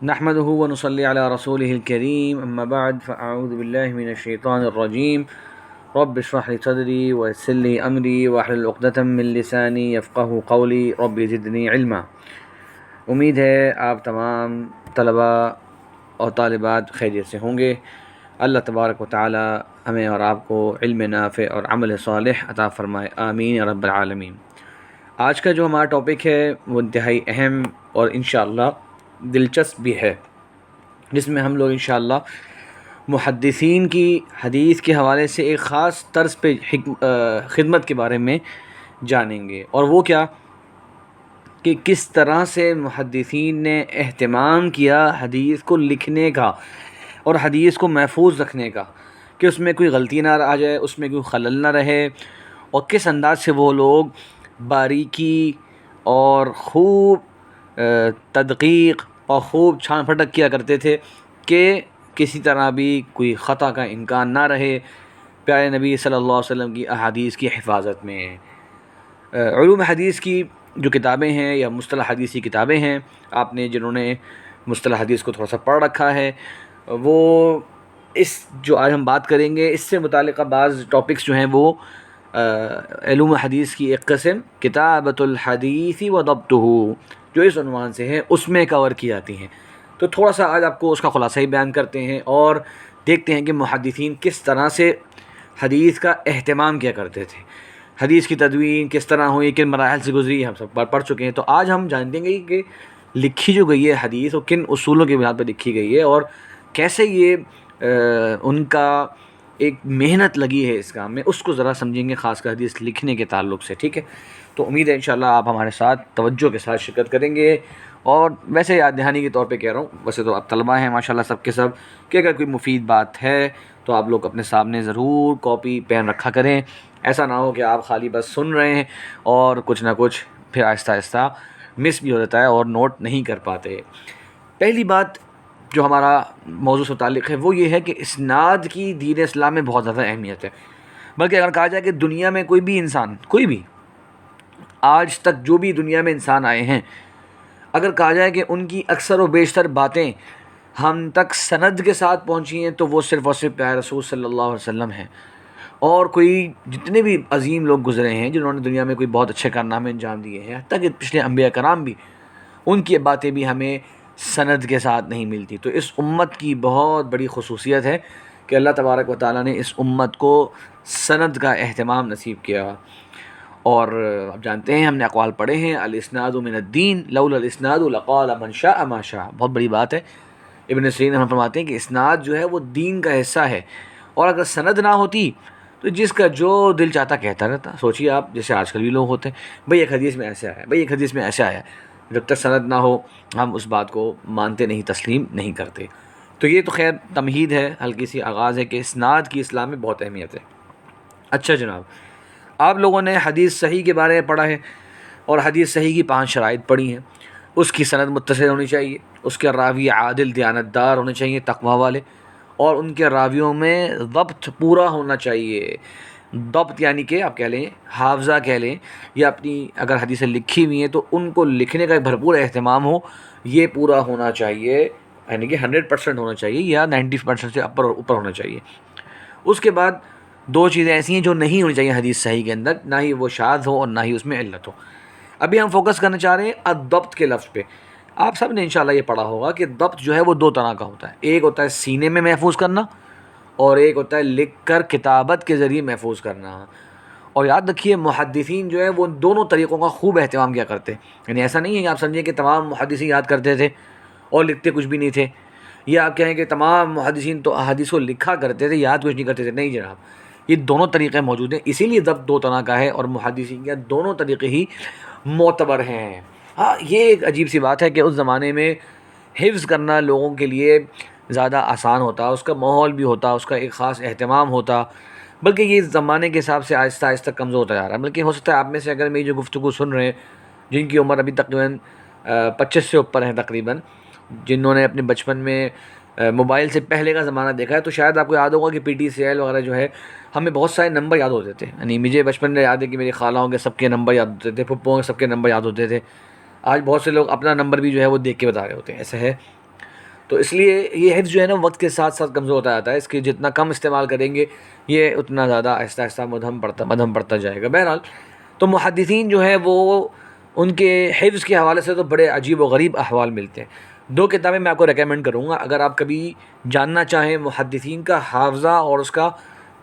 نحمده ونصلي على رسوله الكريم اما بعد فاعوذ بالله من الشيطان الرجيم رب اشرح لي صدري ويسر لي امري واحلل عقدة من لساني يفقهوا قولي رب زدني علما۔ امید ہے آپ تمام طلباء اور طالبات خیریت سے ہوں گے۔ اللہ تبارک و تعالی ہمیں اور آپ کو علم نافع اور عمل صالح عطا فرمائے، آمین یا رب العالمین۔ آج کا جو ہمارا ٹاپک ہے وہ انتہائی اہم اور انشاءاللہ دلچسپ بھی ہے، جس میں ہم لوگ انشاءاللہ محدثین کی حدیث کے حوالے سے ایک خاص طرز پہ خدمت کے بارے میں جانیں گے، اور وہ کیا کہ کس طرح سے محدثین نے اہتمام کیا حدیث کو لکھنے کا اور حدیث کو محفوظ رکھنے کا، کہ اس میں کوئی غلطی نہ آ جائے، اس میں کوئی خلل نہ رہے، اور کس انداز سے وہ لوگ باریکی اور خوب تدقیق اور خوب چھان پھٹک کیا کرتے تھے کہ کسی طرح بھی کوئی خطا کا امکان نہ رہے پیارے نبی صلی اللہ علیہ وسلم کی احادیث کی حفاظت میں۔ علوم حدیث کی جو کتابیں ہیں یا مصطلح حدیث کی کتابیں ہیں، آپ نے جنہوں نے مصطلح حدیث کو تھوڑا سا پڑھ رکھا ہے، وہ اس جو آج ہم بات کریں گے اس سے متعلقہ بعض ٹاپکس جو ہیں وہ علوم حدیث کی ایک قسم کتابۃ الحدیث و ضبطہ جو اس عنوان سے ہے اس میں کور کی جاتی ہیں۔ تو تھوڑا سا آج آپ کو اس کا خلاصہ ہی بیان کرتے ہیں اور دیکھتے ہیں کہ محدثین کس طرح سے حدیث کا اہتمام کیا کرتے تھے، حدیث کی تدوین کس طرح ہوئی، کن مراحل سے گزری، ہم سب بار پڑھ چکے ہیں۔ تو آج ہم جانیں گے کہ لکھی جو گئی ہے حدیث وہ کن اصولوں کی بنیاد پر لکھی گئی ہے اور کیسے یہ ان کا ایک محنت لگی ہے اس کام میں، اس کو ذرا سمجھیں گے، خاص کر حدیث لکھنے کے تعلق سے، ٹھیک ہے؟ تو امید ہے انشاءاللہ آپ ہمارے ساتھ توجہ کے ساتھ شرکت کریں گے، اور ویسے یاد دہانی کے طور پہ کہہ رہا ہوں، ویسے تو آپ طلبہ ہیں ماشاءاللہ سب کے سب، کہ اگر کوئی مفید بات ہے تو آپ لوگ اپنے سامنے ضرور کاپی پین رکھا کریں، ایسا نہ ہو کہ آپ خالی بس سن رہے ہیں اور کچھ نہ کچھ پھر آہستہ آہستہ مس بھی ہو جاتا ہے اور نوٹ نہیں کر پاتے۔ پہلی بات جو ہمارا موضوع سے متعلق ہے وہ یہ ہے کہ اسناد کی دین اسلام میں بہت زیادہ اہمیت ہے، بلکہ اگر کہا جائے کہ دنیا میں کوئی بھی انسان، کوئی بھی آج تک جو بھی دنیا میں انسان آئے ہیں، اگر کہا جائے کہ ان کی اکثر و بیشتر باتیں ہم تک سند کے ساتھ پہنچی ہیں تو وہ صرف اور صرف پیارے رسول صلی اللہ علیہ وسلم ہیں، اور کوئی جتنے بھی عظیم لوگ گزرے ہیں جنہوں نے دنیا میں کوئی بہت اچھے کارنامے انجام دیے ہیں، حتیٰ کہ پچھلے انبیاء کرام بھی، ان کی باتیں بھی ہمیں سند کے ساتھ نہیں ملتی۔ تو اس امت کی بہت بڑی خصوصیت ہے کہ اللہ تبارک و تعالیٰ نے اس امت کو سند کا اہتمام نصیب کیا، اور آپ جانتے ہیں ہم نے اقوال پڑھے ہیں، الاسناد من الدین لولا الاسناد لقال من شاء ما شاء، بہت بڑی بات ہے۔ ابن سیرین ہم فرماتے ہیں کہ اسناد جو ہے وہ دین کا حصہ ہے، اور اگر سند نہ ہوتی تو جس کا جو دل چاہتا کہتا رہتا۔ سوچیے آپ، جیسے آج کل بھی لوگ ہوتے ہیں، بھئی ایک حدیث میں ایسے آیا، بھئی ایک حدیث میں ایسے آیا، جب تک سند نہ ہو ہم اس بات کو مانتے نہیں، تسلیم نہیں کرتے۔ تو یہ تو خیر تمہید ہے، ہلکی سی آغاز ہے کہ اسناد کی اسلام میں بہت اہمیت ہے۔ اچھا جناب، آپ لوگوں نے حدیث صحیح کے بارے میں پڑھا ہے، اور حدیث صحیح کی 5 شرائط پڑھی ہیں۔ اس کی سند متصل ہونی چاہیے، اس کے راوی عادل دیانتدار ہونے چاہیے، تقویٰ والے، اور ان کے راویوں میں ضبط پورا ہونا چاہیے۔ ضبط یعنی کہ آپ کہہ لیں حافظہ کہہ لیں، یا اپنی اگر حدیثیں لکھی ہوئی ہیں تو ان کو لکھنے کا بھرپور اہتمام ہو، یہ پورا ہونا چاہیے، یعنی کہ 100% ہونا چاہیے یا 90% سے اوپر ہونا چاہیے۔ اس کے بعد 2 چیزیں ایسی ہیں جو نہیں ہونی چاہیے حدیث صحیح کے اندر، نہ ہی وہ شاذ ہو اور نہ ہی اس میں علت ہو۔ ابھی ہم فوکس کرنا چاہ رہے ہیں الضبط کے لفظ پہ۔ آپ سب نے انشاءاللہ یہ پڑھا ہوگا کہ ضبط جو ہے وہ 2 طرح کا ہوتا ہے، ایک ہوتا ہے سینے میں محفوظ کرنا، اور ایک ہوتا ہے لکھ کر کتابت کے ذریعے محفوظ کرنا۔ اور یاد رکھیے محدثین جو ہے وہ دونوں طریقوں کا خوب اہتمام کیا کرتے ہیں، یعنی ایسا نہیں ہے کہ آپ سمجھیں کہ تمام محدثین یاد کرتے تھے اور لکھتے کچھ بھی نہیں تھے، یا آپ کہیں کہ تمام محدثین تو احادیث کو لکھا کرتے تھے، یاد کچھ نہیں کرتے تھے۔ نہیں جناب، یہ دونوں طریقے موجود ہیں، اسی لیے ضبط 2 طرح کا ہے، اور محدثین کے دونوں طریقے ہی معتبر ہیں۔ ہاں، یہ ایک عجیب سی بات ہے کہ اس زمانے میں حفظ کرنا لوگوں کے لیے زیادہ آسان ہوتا، اس کا ماحول بھی ہوتا، اس کا ایک خاص اہتمام ہوتا، بلکہ یہ زمانے کے حساب سے آہستہ آہستہ کمزور ہوتا جا رہا ہے۔ بلکہ ہو سکتا ہے آپ میں سے اگر میری جو گفتگو سن رہے ہیں، جن کی عمر ابھی تقریباً 25 سے اوپر ہے تقریباً، جنہوں نے اپنے بچپن میں موبائل سے پہلے کا زمانہ دیکھا ہے، تو شاید آپ کو یاد ہوگا کہ پی ٹی سی ایل وغیرہ جو ہے ہمیں بہت سارے نمبر یاد ہوتے تھے، یعنی مجھے بچپن میں یاد ہے کہ میری خالوں کے سب کے نمبر یاد ہوتے تھے، پھپھوؤں کے سب کے نمبر یاد ہوتے تھے۔ آج بہت سے لوگ اپنا نمبر بھی جو ہے وہ دیکھ کے بتا رہے ہوتے ہیں، ایسا ہے۔ تو اس لیے یہ حفظ جو ہے نا وقت کے ساتھ ساتھ کمزور ہوتا جاتا ہے، اس کی جتنا کم استعمال کریں گے یہ اتنا زیادہ آہستہ آہستہ مدھم پڑتا جائے گا۔ بہرحال تو محدثین جو ہیں وہ ان کے حفظ کے حوالے سے تو بڑے عجیب و غریب احوال ملتے ہیں۔ 2 کتابیں میں آپ کو ریکمنڈ کروں گا اگر آپ کبھی جاننا چاہیں محدثین کا حافظہ اور اس کا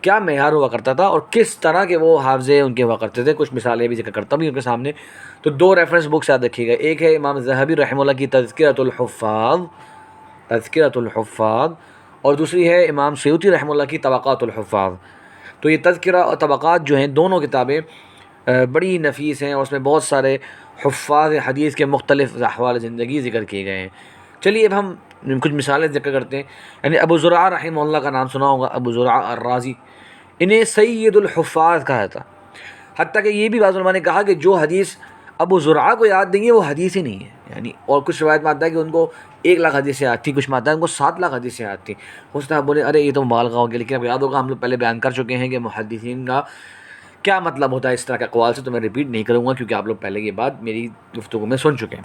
کیا معیار ہوا کرتا تھا اور کس طرح کے وہ حافظے ان کے ہوا کرتے تھے۔ کچھ مثالیں بھی ذکر کرتا ہوں ان کے سامنے، تو 2 ریفرنس بکس یاد رکھیے گا۔ ایک ہے امام ذہبی رحمہ اللہ کی تذکرۃ الحفاظ اور دوسری ہے امام سیوطی رحمہ اللہ کی طبقات الحفاظ۔ تو یہ تذکرہ اور طبقات جو ہیں دونوں کتابیں بڑی نفیس ہیں اور اس میں بہت سارے حفاظ حدیث کے مختلف احوال زندگی ذکر کیے گئے ہیں۔ چلیے اب ہم کچھ مثالیں ذکر کرتے ہیں۔ یعنی ابو زرعہ رحمہ اللہ کا نام سنا ہوگا، ابو زرعہ الرازی، انہیں سید الحفاظ کہا تھا۔ حتیٰ کہ یہ بھی بعض علماء نے کہا کہ جو حدیث ابو زرعہ کو یاد نہیں ہے وہ حدیث ہی نہیں ہے۔ یعنی اور کچھ روایت میں آتا ہے کہ ان کو 1,00,000 حدیثیں یاد تھیں، کچھ میں آتا ہے ان کو 7,00,000 حدیثیں یاد تھیں۔ اس طرح بولے ارے یہ تو مبالغہ ہو گیا، لیکن اب یاد ہوگا ہم لوگ پہلے بیان کر چکے ہیں کہ محدثین کا کیا مطلب ہوتا ہے اس طرح کے اقوال سے، تو میں ریپیٹ نہیں کروں گا کیونکہ آپ لوگ پہلے یہ بات میری گفتگو میں سن چکے ہیں۔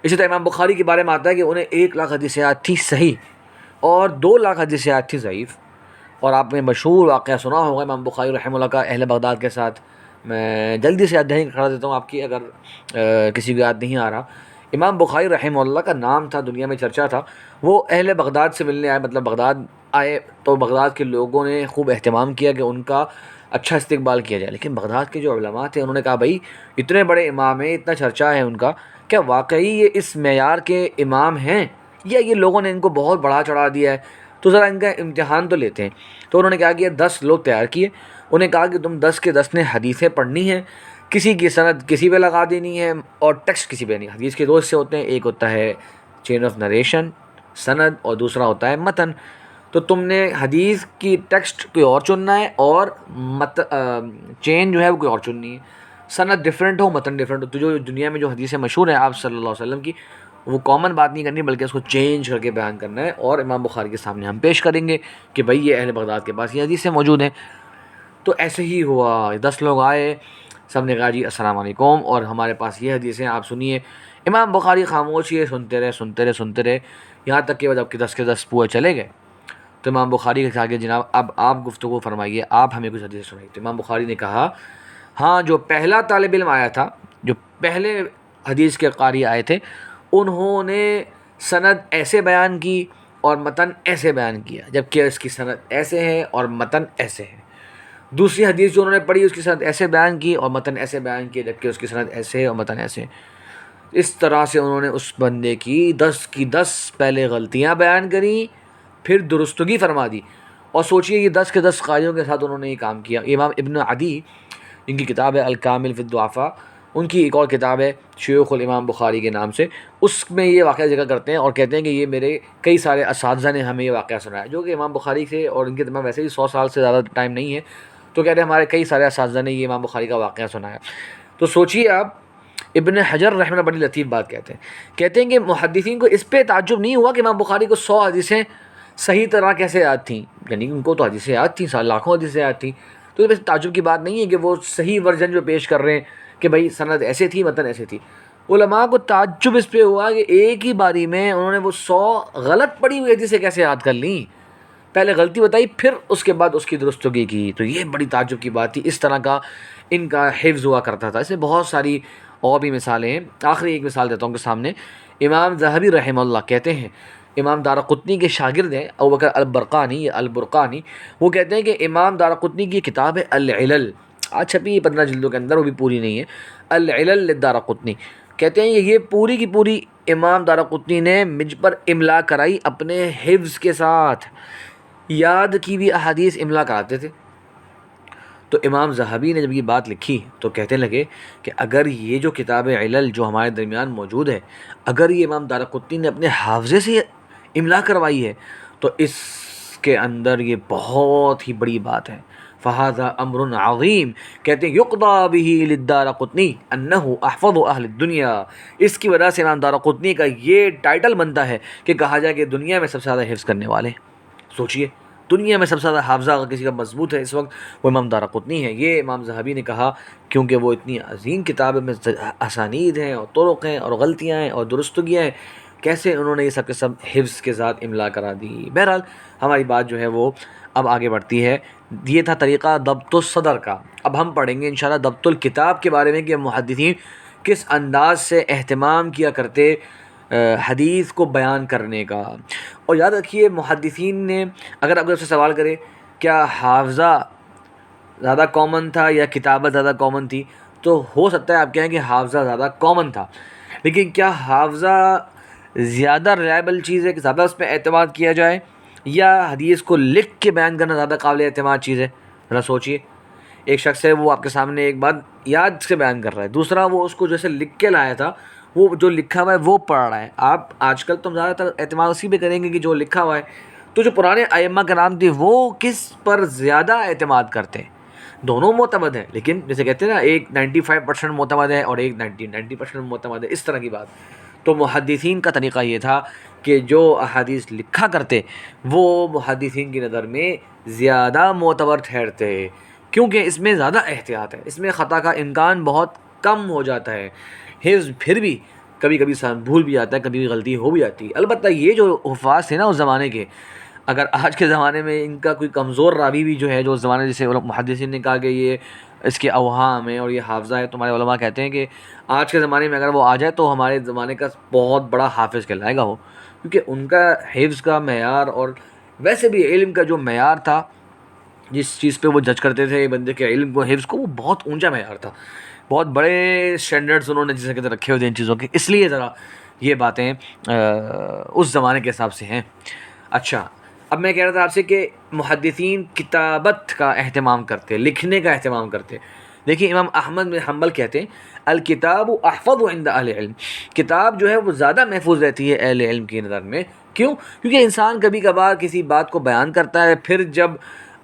اسی طرح امام بخاری کے بارے میں آتا ہے کہ انہیں 1,00,000 حدیثیں یاد تھی صحیح اور 2,00,000 حدیثیں یاد تھی ضعیف۔ اور آپ نے مشہور واقعہ سنا ہوگا امام بخاری رحمہ اللہ کا اہل بغداد کے ساتھ۔ میں جلدی سے یاد دہانی کرا دیتا ہوں آپ کی اگر کسی کو یاد نہیں آ رہا۔ امام بخاری رحمہ اللہ کا نام تھا، دنیا میں چرچا تھا، وہ اہل بغداد سے ملنے آئے، مطلب بغداد آئے تو بغداد کے لوگوں نے خوب اہتمام کیا کہ ان کا اچھا استقبال کیا جائے۔ لیکن بغداد کے جو علماء تھے انہوں نے کہا بھائی اتنے بڑے امام ہیں، اتنا چرچا ہے ان کا، کیا واقعی یہ اس معیار کے امام ہیں یا یہ لوگوں نے ان کو بہت بڑھا چڑھا دیا ہے؟ تو ذرا ان کا امتحان تو لیتے ہیں۔ تو انہوں نے کہا کہ 10 لوگ تیار کیے، انہیں کہا کہ تم 10 کے 10 نے حدیثیں پڑھنی ہیں، کسی کی سند کسی پہ لگا دینی ہے اور ٹیکسٹ کسی پہ نہیں۔ حدیث کے 2 حصے ہوتے ہیں، ایک ہوتا ہے چین آف نریشن سند اور دوسرا ہوتا ہے متن۔ تو تم نے حدیث کی ٹیکسٹ کوئی اور چننا ہے اور چین جو ہے وہ کوئی اور چننی ہے، سند ڈفرینٹ ہو متن ڈفرینٹ ہو۔ تو جو دنیا میں جو حدیثیں مشہور ہیں آپ صلی اللہ علیہ وسلم کی، وہ کامن بات نہیں کرنی بلکہ اس کو چینج کر کے بیان کرنا ہے اور امام بخاری کے سامنے ہم پیش کریں گے کہ بھئی یہ اہل بغداد کے پاس یہ حدیثیں موجود ہیں۔ تو ایسے ہی ہوا، 10 لوگ آئے، سب نے کہا جی السلام علیکم اور ہمارے پاس یہ حدیثیں آپ سنیے۔ امام بخاری خاموش ہی سنتے رہے یہاں تک کہ جب کہ 10 کے 10 پورے چلے گئے تو امام بخاری کے آگے جناب اب آپ گفتگو فرمائیے، آپ ہمیں کچھ حدیثیں سنائیے۔ تو امام بخاری نے کہا ہاں جو پہلا طالب علم آیا تھا، جو پہلے حدیث کے قاری آئے تھے، انہوں نے سند ایسے بیان کی اور متن ایسے بیان کیا، جبکہ اس کی سند ایسے ہے اور متن ایسے ہے۔ دوسری حدیث جو انہوں نے پڑھی اس کی سند ایسے بیان کی اور متن ایسے بیان کیے، جبکہ اس کی سند ایسے ہے اور متن ایسے ہے۔ اس طرح سے انہوں نے اس بندے کی 10 کی 10 پہلے غلطیاں بیان کریں، پھر درستگی فرما دی۔ اور سوچئے یہ 10 کے 10 قاریوں کے ساتھ انہوں نے یہ کام کیا۔ امام ابن عدی ان کی کتاب ہے الکامل فی الضعفاء، ان کی ایک اور کتاب ہے شیوخ الامام بخاری کے نام سے، اس میں یہ واقعہ ذکر کرتے ہیں اور کہتے ہیں کہ یہ میرے کئی سارے اساتذہ نے ہمیں یہ واقعہ سنایا، جو کہ امام بخاری سے اور ان کے دماغ ویسے بھی 100 سال سے زیادہ ٹائم نہیں ہے، تو کہتے ہیں ہمارے کئی سارے اساتذہ نے یہ امام بخاری کا واقعہ سنایا۔ تو سوچئے آپ، ابن حجر رحمہ اللہ بڑی لطیف بات کہتے ہیں کہ محدثین کو اس پہ تعجب نہیں ہوا کہ امام بخاری کو 100 حدیثیں صحیح طرح کیسے یاد تھیں، یعنی ان کو تو حدیثیں یاد تھیں، لاکھوں حدیثیں یاد تھیں، تو اس تعجب کی بات نہیں ہے کہ وہ صحیح ورژن جو پیش کر رہے ہیں کہ بھائی سند ایسے تھی متن ایسے تھی۔ علماء کو تعجب اس پہ ہوا کہ ایک ہی باری میں انہوں نے وہ 100 غلط پڑھی ہوئی حدیثیں کیسے یاد کر لیں، پہلے غلطی بتائی پھر اس کے بعد اس کی درستگی کی، تو یہ بڑی تعجب کی بات تھی۔ اس طرح کا ان کا حفظ ہوا کرتا تھا۔ اس میں بہت ساری اور بھی مثالیں ہیں، آخری ایک مثال دیتا ہوں کہ سامنے امام ذہبی رحمہ اللہ کہتے ہیں، امام دارقطنی کے شاگرد ہیں ابوبکر البرقانی، وہ کہتے ہیں کہ امام دارقطنی کی کتاب ہے العلل، آج چھپی 15 جلدوں کے اندر، وہ بھی پوری نہیں ہے، العلل للدارقطنی، کہتے ہیں کہ یہ پوری کی پوری امام دارقطنی نے مجھ پر املا کرائی اپنے حفظ کے ساتھ، یاد کی بھی احادیث املا کراتے تھے۔ تو امام ذہبی نے جب یہ بات لکھی تو کہتے لگے کہ اگر یہ جو کتاب علل جو ہمارے درمیان موجود ہے، اگر یہ امام دارقطنی نے اپنے حافظے سے املا کروائی ہے تو اس کے اندر یہ بہت ہی بڑی بات ہے۔ فَهَذَا أَمْرٌ عَظِيمٌ، کہتے ہیں يُقْضَى بِهِ لِلدَّارَقُطْنِي أَنَّهُ أَحْفَظُ أَهْلِ الدُّنْيَا، اس کی وجہ سے امام دارقطنی کا یہ ٹائٹل بنتا ہے کہ کہا جائے کہ دنیا میں سب سے زیادہ حفظ کرنے والے۔ سوچئے دنیا میں سب سے زیادہ حافظہ اگر کسی کا مضبوط ہے اس وقت وہ امام دارقطنی ہے۔ یہ امام ذہبی نے کہا کیونکہ وہ اتنی عظیم کتاب میں اسانید ہیں اور طرق ہیں اور غلطیاں ہیں اور درستگیاں ہیں، کیسے انہوں نے یہ سب کے سب حفظ کے ساتھ املا کرا دی. بہرحال ہماری بات جو ہے وہ اب آگے بڑھتی ہے. یہ تھا طریقہ ضبط الصدر کا. اب ہم پڑھیں گے انشاءاللہ ضبط الکتاب کے بارے میں کہ محدثین کس انداز سے اہتمام کیا کرتے حدیث کو بیان کرنے کا. اور یاد رکھیے محدثین نے اگر آپ سے سوال کرے کیا حافظہ زیادہ کامن تھا یا کتابت زیادہ کامن تھی، تو ہو سکتا ہے آپ کہیں کہ حافظہ زیادہ کامن تھا، لیکن کیا حافظہ زیادہ ریلائبل چیز ہے کہ زیادہ اس پہ اعتماد کیا جائے، یا حدیث کو لکھ کے بیان کرنا زیادہ قابل اعتماد چیز ہے؟ ذرا سوچیے. ایک شخص ہے وہ آپ کے سامنے ایک بات یاد سے بیان کر رہا ہے، دوسرا وہ اس کو جیسے لکھ کے لایا تھا، وہ جو لکھا ہوا ہے وہ پڑھ رہا ہے. آپ آج کل تو ہم زیادہ تر اعتماد اسی پہ کریں گے کہ جو لکھا ہوا ہے. تو جو پرانے ائمہ کرام تھے وہ کس پر زیادہ اعتماد کرتے ہیں؟ دونوں معتمد ہیں، لیکن جیسے کہتے ہیں نا ایک 95% معتمد ہے اور ایک 90% معتمد ہے، اس طرح کی بات. تو محدثین کا طریقہ یہ تھا کہ جو احادیث لکھا کرتے وہ محدثین کی نظر میں زیادہ معتبر ٹھہرتے، کیونکہ اس میں زیادہ احتیاط ہے، اس میں خطا کا امکان بہت کم ہو جاتا ہے. حفظ پھر بھی کبھی کبھی بھول بھی جاتا ہے، کبھی غلطی ہو بھی جاتی ہے. البتہ یہ جو حفاظ تھے نا اس زمانے کے، اگر آج کے زمانے میں ان کا کوئی کمزور راوی بھی جو ہے، جو اس زمانے جیسے محدثین نے کہا کہ یہ اس کے اوہام ہے اور یہ حافظہ ہے، تو ہمارے علماء کہتے ہیں کہ آج کے زمانے میں اگر وہ آ جائے تو ہمارے زمانے کا بہت بڑا حافظ کہلائے گا وہ، کیونکہ ان کا حفظ کا معیار اور ویسے بھی علم کا جو معیار تھا، جس چیز پہ وہ جج کرتے تھے بندے کے علم کو، حفظ کو، وہ بہت اونچا معیار تھا. بہت بڑے اسٹینڈرڈز انہوں نے جیسے کہتے رکھے ہوئے تھے ان چیزوں کے، اس لیے ذرا یہ باتیں اس زمانے کے حساب سے ہیں. اچھا، اب میں کہہ رہا تھا آپ سے کہ محدثین کتابت کا اہتمام کرتے، لکھنے کا اہتمام کرتے. دیکھیے امام احمد بن حنبل کہتے ہیں الکتاب احفظ عند اہل علم، کتاب جو ہے وہ زیادہ محفوظ رہتی ہے اہل علم کی نظر میں. کیوں؟ کیونکہ انسان کبھی کبھار کسی بات کو بیان کرتا ہے، پھر جب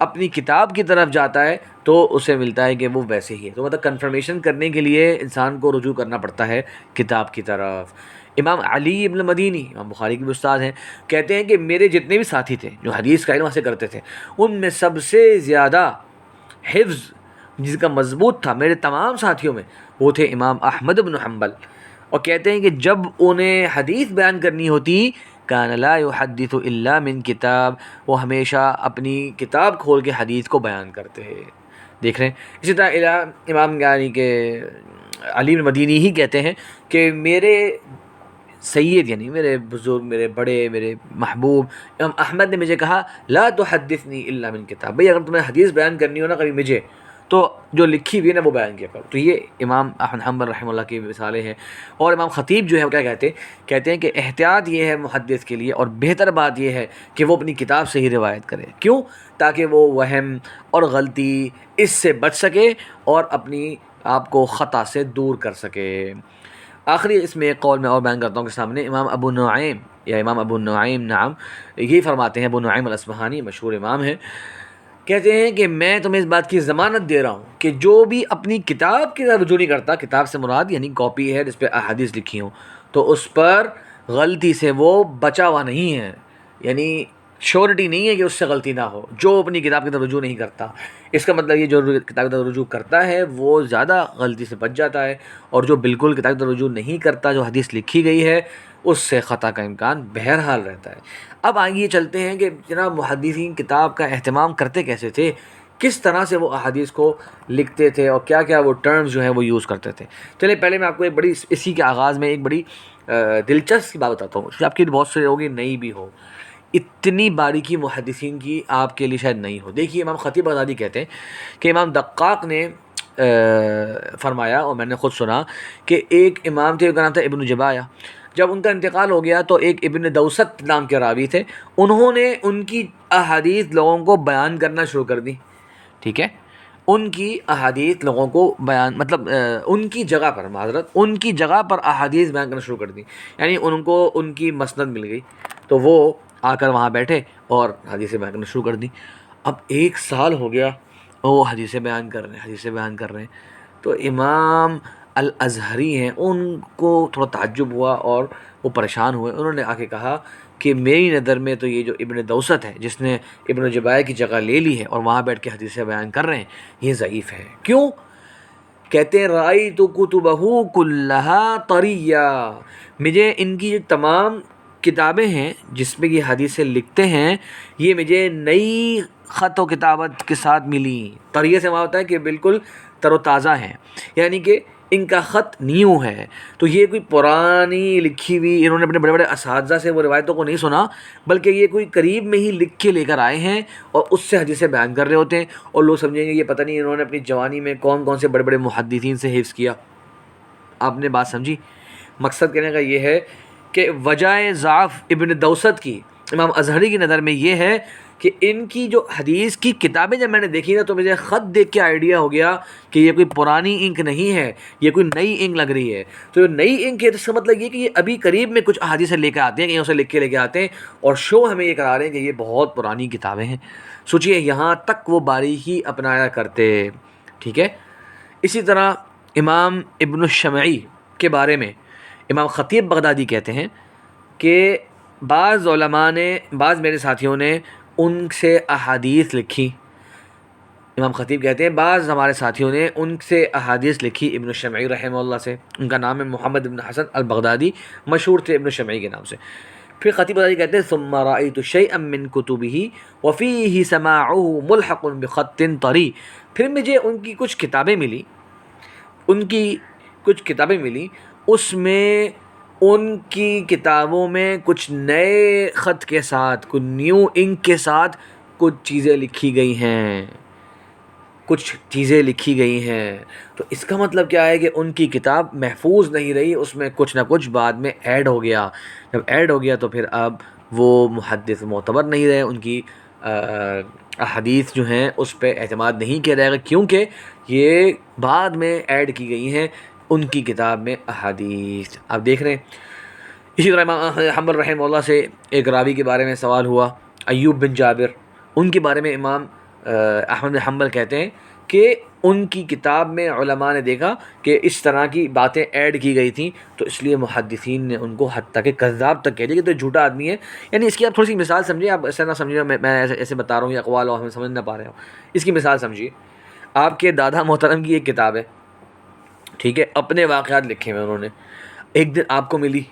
اپنی کتاب کی طرف جاتا ہے تو اسے ملتا ہے کہ وہ ویسے ہی ہے. تو مطلب کنفرمیشن کرنے کے لیے انسان کو رجوع کرنا پڑتا ہے کتاب کی طرف. امام علی ابن مدینی، امام بخاری کے بھی استاد ہیں، کہتے ہیں کہ میرے جتنے بھی ساتھی تھے جو حدیث کا علم حاصل کرتے تھے، ان میں سب سے زیادہ حفظ جس کا مضبوط تھا میرے تمام ساتھیوں میں وہ تھے امام احمد بن حنبل. اور کہتے ہیں کہ جب انہیں حدیث بیان کرنی ہوتی کان لا یحدث الا من کتاب، وہ ہمیشہ اپنی کتاب کھول کے حدیث کو بیان کرتے ہیں. دیکھ رہے ہیں. اسی طرح امام یعنی کہ علی بن مدینی ہی کہتے ہیں کہ میرے سید یعنی میرے بزرگ، میرے بڑے، میرے محبوب امام احمد نے مجھے کہا لا تحدثنی الا من کتاب، بھئی اگر تمہیں حدیث بیان کرنی ہو نا کبھی مجھے، تو جو لکھی ہوئی ہے نا وہ بیان کیا کرو. تو یہ امام احمد حنبل رحمہ اللہ کی مثالیں ہیں. اور امام خطیب جو ہے وہ کیا کہتے ہیں کہ احتیاط یہ ہے محدث کے لیے اور بہتر بات یہ ہے کہ وہ اپنی کتاب سے ہی روایت کرے. کیوں؟ تاکہ وہ وہم اور غلطی اس سے بچ سکے اور اپنی آپ کو خطا سے دور کر سکے. آخری اس میں ایک قول میں اور بیان کرتا ہوں کہ سامنے امام ابو نعیم یا امام ابو نعیم نعم یہ فرماتے ہیں، ابو نعیم الاصفہانی مشہور امام ہیں، کہتے ہیں کہ میں تمہیں اس بات کی ضمانت دے رہا ہوں کہ جو بھی اپنی کتاب کی طرف رجوع نہیں کرتا، کتاب سے مراد یعنی کاپی ہے جس پہ احادیث لکھی ہوں، تو اس پر غلطی سے وہ بچا ہوا نہیں ہے، یعنی شیورٹی نہیں ہے کہ اس سے غلطی نہ ہو. جو اپنی کتاب کی طرف رجوع نہیں کرتا، اس کا مطلب یہ جو کتاب کی طرف رجوع کرتا ہے وہ زیادہ غلطی سے بچ جاتا ہے، اور جو بالکل کتاب کی طرف رجوع نہیں کرتا، جو حدیث لکھی گئی ہے اس سے خطا کا امکان بہرحال رہتا ہے. اب آگے چلتے ہیں کہ جناب محدثین کتاب کا اہتمام کرتے کیسے تھے، کس طرح سے وہ احادیث کو لکھتے تھے اور کیا کیا وہ ٹرمز جو ہیں وہ یوز کرتے تھے. چلیں پہلے میں آپ کو ایک بڑی اسی کے آغاز میں ایک بڑی دلچسپ بات بتاتا ہوں، آپ کی بہت سے ہوگی نئی بھی ہو، اتنی باریکی محدثین کی آپ کے لیے شاید نہیں ہو. دیکھیے امام خطیب بغدادی کہتے ہیں کہ امام دقاق نے فرمایا اور میں نے خود سنا کہ ایک امام تھے، ان کا نام تھا ابن جبایہ. جب ان کا انتقال ہو گیا تو ایک ابن دوست نام کے راوی تھے، انہوں نے ان کی احادیث لوگوں کو بیان کرنا شروع کر دی. ٹھیک ہے، ان کی احادیث لوگوں کو بیان مطلب ان کی جگہ پر ان کی جگہ پر احادیث بیان کرنا شروع کر دی. یعنی ان کو ان کی مسند مل گئی تو وہ آ کر وہاں بیٹھے اور حدیثیں بیان کرنا شروع کر دی. اب 1 سال ہو گیا وہ حدیثیں بیان کر رہے ہیں. تو امام الازہری ہیں، ان کو تھوڑا تعجب ہوا اور وہ پریشان ہوئے. انہوں نے آ کے کہا کہ میری نظر میں تو یہ جو ابن دوست ہے جس نے ابن جبایہ کی جگہ لے لی ہے اور وہاں بیٹھ کے حدیثیں بیان کر رہے ہیں، یہ ضعیف ہے. کیوں؟ کہتے ہیں رأیت کتبہ کلھا طریہ، مجھے ان کی جو تمام کتابیں ہیں جس میں یہ حدیثیں لکھتے ہیں یہ مجھے نئی خط و کتابت کے ساتھ ملی۔ طریہ سے وہاں ہوتا ہے کہ بالکل تر و تازہ ہیں، یعنی کہ ان کا خط نیو ہے۔ تو یہ کوئی پرانی لکھی ہوئی، انہوں نے اپنے بڑے بڑے اساتذہ سے وہ روایتوں کو نہیں سنا، بلکہ یہ کوئی قریب میں ہی لکھ کے لے کر آئے ہیں اور اس سے حدیثیں بیان کر رہے ہوتے ہیں، اور لوگ سمجھیں گے یہ پتہ نہیں انہوں نے اپنی جوانی میں کون کون سے بڑے بڑے محدثین سے حفظ کیا۔ آپ نے بات سمجھی؟ مقصد کہنے کا یہ ہے کہ وجہ ضعف ابن دوست کی، امام ازہری کی نظر میں یہ ہے کہ ان کی جو حدیث کی کتابیں جب میں نے دیکھی نا تو مجھے خط دیکھ کے آئیڈیا ہو گیا کہ یہ کوئی پرانی انک نہیں ہے، یہ کوئی نئی انک لگ رہی ہے۔ تو نئی انک ہے، اس کا مطلب یہ کہ یہ ابھی قریب میں کچھ احادیث لے کے آتے ہیں، یہاں سے لکھ کے لے کے آتے ہیں اور شو ہمیں یہ کرا رہے ہیں کہ یہ بہت پرانی کتابیں ہیں۔ سوچئے یہاں تک وہ باریکی اپنایا کرتے، ٹھیک ہے۔ اسی طرح امام ابن الشمعی کے بارے میں امام خطیب بغدادی کہتے ہیں کہ بعض علماء نے، بعض میرے ساتھیوں نے ان سے احادیث لکھی۔ امام خطیب کہتے ہیں بعض ہمارے ساتھیوں نے ان سے احادیث لکھی ابن الشمعی رحمہ اللہ سے، ان کا نام ہے محمد بن حسن البغدادی، مشہور تھے ابن الشمعی کے نام سے۔ پھر خطیب بغدادی کہتے ہیں ثم رأیت شیئا من کتبہ وفیہ سماعہ ملحق بخط طری، پھر مجھے ان کی کچھ کتابیں ملی، اس میں ان کی کتابوں میں کچھ نئے خط کے ساتھ، کچھ نیو انک کے ساتھ کچھ چیزیں لکھی گئی ہیں۔ تو اس کا مطلب کیا ہے کہ ان کی کتاب محفوظ نہیں رہی، اس میں کچھ نہ کچھ بعد میں ایڈ ہو گیا۔ جب ایڈ ہو گیا تو پھر اب وہ محدث معتبر نہیں رہے، ان کی احادیث جو ہیں اس پہ اعتماد نہیں کیا جائے گا، کیونکہ یہ بعد میں ایڈ کی گئی ہیں ان کی کتاب میں احادیث۔ آپ دیکھ رہے ہیں۔ اسی طرح امام احمد حنبل رحمہ اللہ سے ایک راوی کے بارے میں سوال ہوا، ایوب بن جابر، ان کے بارے میں امام احمد بن حنبل کہتے ہیں کہ ان کی کتاب میں علماء نے دیکھا کہ اس طرح کی باتیں ایڈ کی گئی تھیں، تو اس لیے محدثین نے ان کو حتیٰ کہ کذاب تک کہہ دیا کہ تو جھوٹا آدمی ہے۔ یعنی اس کی آپ تھوڑی سی مثال سمجھیں، آپ ایسا نہ سمجھیں میں ایسے بتا رہا ہوں یا اقوال اور ہمیں سمجھ نہ پا رہے ہوں۔ اس کی مثال سمجھیے، آپ کے دادا محترم کی ایک کتاب ہے، ٹھیک ہے، اپنے واقعات لکھے ہوئے انہوں نے، ایک دن آپ کو ملی،